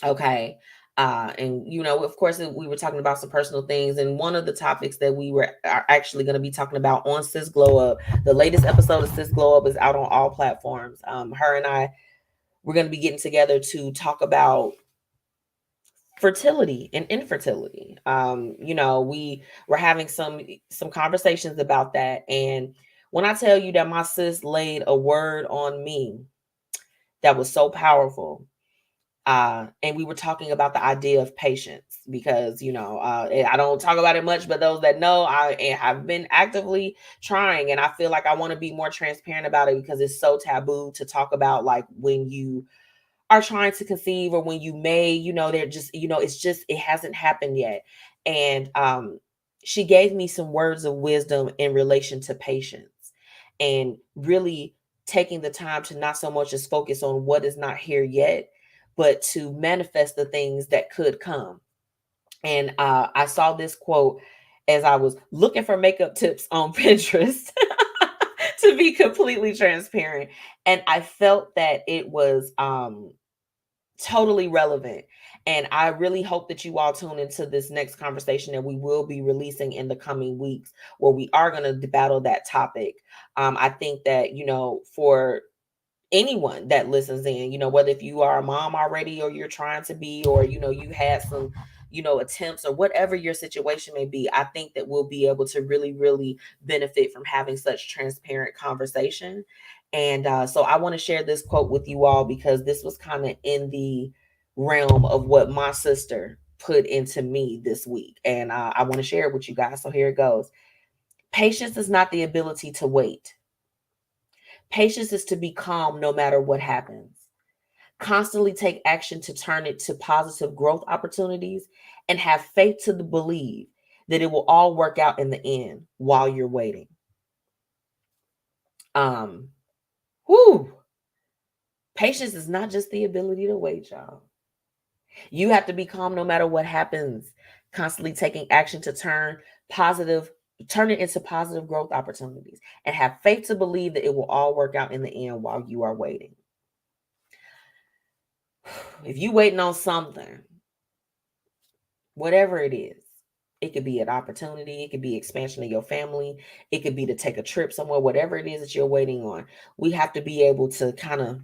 Okay. And of course, we were talking about some personal things, and one of the topics that we are actually going to be talking about on Sis Glow Up, the latest episode of Sis Glow Up is out on all platforms. Her and I, we're going to be getting together to talk about fertility and infertility. We were having some conversations about that, and when I tell you that my sis laid a word on me that was so powerful. And we were talking about the idea of patience because, I don't talk about it much, but those that know, I have been actively trying, and I feel like I want to be more transparent about it because it's so taboo to talk about, like when you are trying to conceive or when you may, they're just, it hasn't happened yet. And she gave me some words of wisdom in relation to patience and really taking the time to not so much as focus on what is not here yet, but to manifest the things that could come. And I saw this quote as I was looking for makeup tips on Pinterest to be completely transparent. And I felt that it was totally relevant. And I really hope that you all tune into this next conversation that we will be releasing in the coming weeks, where we are going to battle that topic. I think that, for anyone that listens in, whether if you are a mom already or you're trying to be, or, you had some, attempts or whatever your situation may be, I think that we'll be able to really benefit from having such transparent conversation. And so I want to share this quote with you all because this was kind of in the realm of what my sister put into me this week. And I want to share it with you guys. So here it goes. Patience is not the ability to wait. Patience is to be calm no matter what happens. Constantly take action to turn it to positive growth opportunities and have faith to believe that it will all work out in the end while you're waiting. Patience is not just the ability to wait, y'all. You have to be calm no matter what happens. Constantly taking action to turn it into positive growth opportunities and have faith to believe that it will all work out in the end while you are waiting. If you're waiting on something, whatever it is, it could be an opportunity, it could be expansion of your family, it could be to take a trip somewhere, whatever it is that you're waiting on, we have to be able to kind of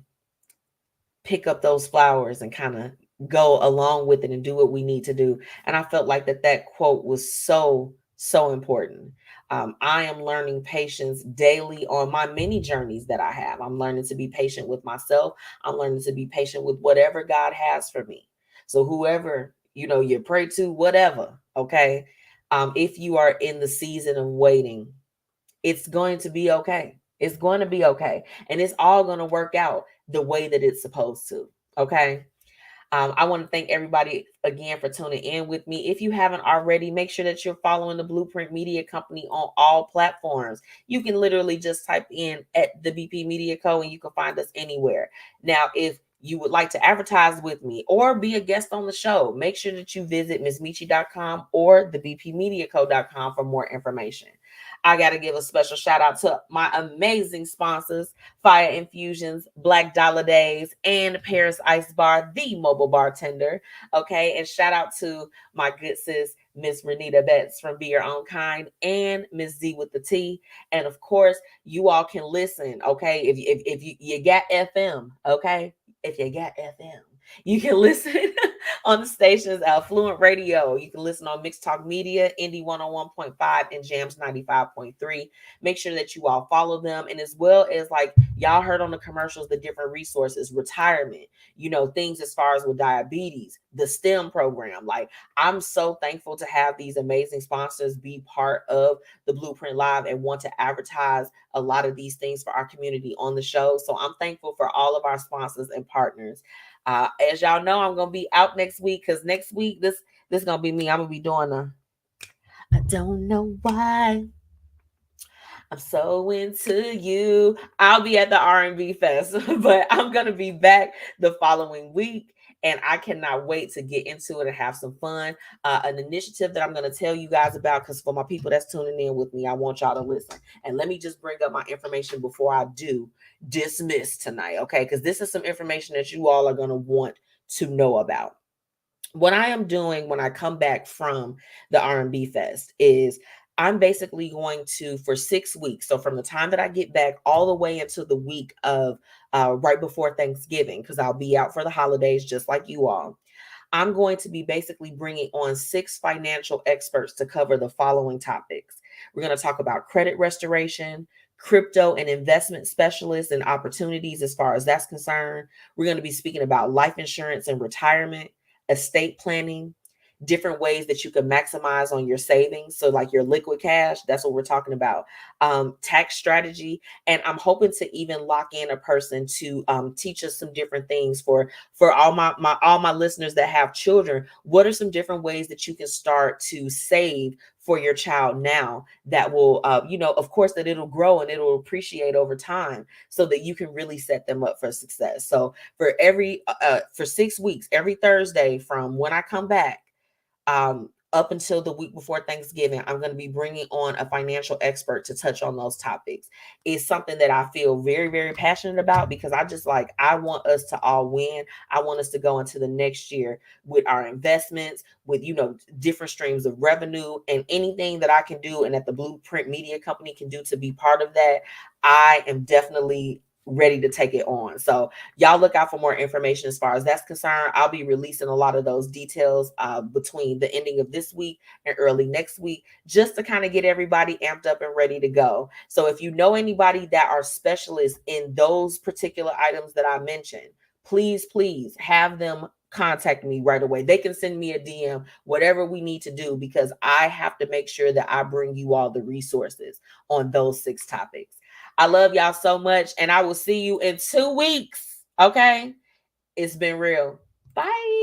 pick up those flowers and kind of go along with it and do what we need to do. And I felt like that quote was so important. I am learning patience daily on my many journeys that I have. I'm learning to be patient with myself. I'm learning to be patient with whatever God has for me. So whoever, you pray to, whatever, okay? If you are in the season of waiting, it's going to be okay. It's going to be okay. And it's all going to work out the way that it's supposed to. Okay. I want to thank everybody again for tuning in with me. If you haven't already, make sure that you're following the Blueprint Media Company on all platforms. You can literally just type in at the BP Media Co. and you can find us anywhere. Now, if you would like to advertise with me or be a guest on the show, make sure that you visit MzMetchi.com or thebpmediaco.com for more information. I got to give a special shout out to my amazing sponsors, Fiya Infusions, Black Dollar Days, and Paris Ice Bar, the mobile bartender. Okay. And shout out to my good sis, Miss Renita Betts from Be Your Own Kind, and Miss ZWTT. And of course, you all can listen. Okay. If you got FM, okay. If you got FM, You can listen on the stations, Fluent Radio. You can listen on Mixed Talk Media, Indie 101.5 and Jams 95.3. Make sure that you all follow them. And as well as like y'all heard on the commercials, the different resources, retirement, you know, things as far as with diabetes, the STEM program. Like I'm so thankful to have these amazing sponsors be part of the Blueprint Live and want to advertise a lot of these things for our community on the show. So I'm thankful for all of our sponsors and partners. As y'all know, I'm gonna be out next week because next week this is gonna be me. I'm gonna be doing I don't know why I'm so into you. I'll be at the R&B Fest, but I'm gonna be back the following week. And I cannot wait to get into it and have some fun. An initiative that I'm going to tell you guys about, because for my people that's tuning in with me, I want y'all to listen. And let me just bring up my information before I do dismiss tonight, okay? Because this is some information that you all are going to want to know about. What I am doing when I come back from the R&B Fest is I'm basically going to, for 6 weeks, so from the time that I get back all the way into the week of right before Thanksgiving, because I'll be out for the holidays just like you all, I'm going to be basically bringing on 6 financial experts to cover the following topics. We're going to talk about credit restoration, crypto and investment specialists and opportunities as far as that's concerned. We're going to be speaking about life insurance and retirement, estate planning, different ways that you can maximize on your savings. So like your liquid cash, that's what we're talking about. Tax strategy. And I'm hoping to even lock in a person to teach us some different things for all my listeners that have children. What are some different ways that you can start to save for your child now that will, of course, that it'll grow and it'll appreciate over time so that you can really set them up for success. So for 6 weeks, every Thursday from when I come back, up until the week before Thanksgiving, I'm going to be bringing on a financial expert to touch on those topics. It's something that I feel very, very passionate about because I want us to all win. I want us to go into the next year with our investments, with, different streams of revenue and anything that I can do and that the Blueprint Media Company can do to be part of that. I am definitely ready to take it on. So y'all look out for more information as far as that's concerned. I'll be releasing a lot of those details between the ending of this week and early next week, just to kind of get everybody amped up and ready to go. So if you know anybody that are specialists in those particular items that I mentioned, please have them contact me right away. They can send me a DM, whatever we need to do, because I have to make sure that I bring you all the resources on those 6 topics. I love y'all so much, and I will see you in 2 weeks. Okay? It's been real. Bye.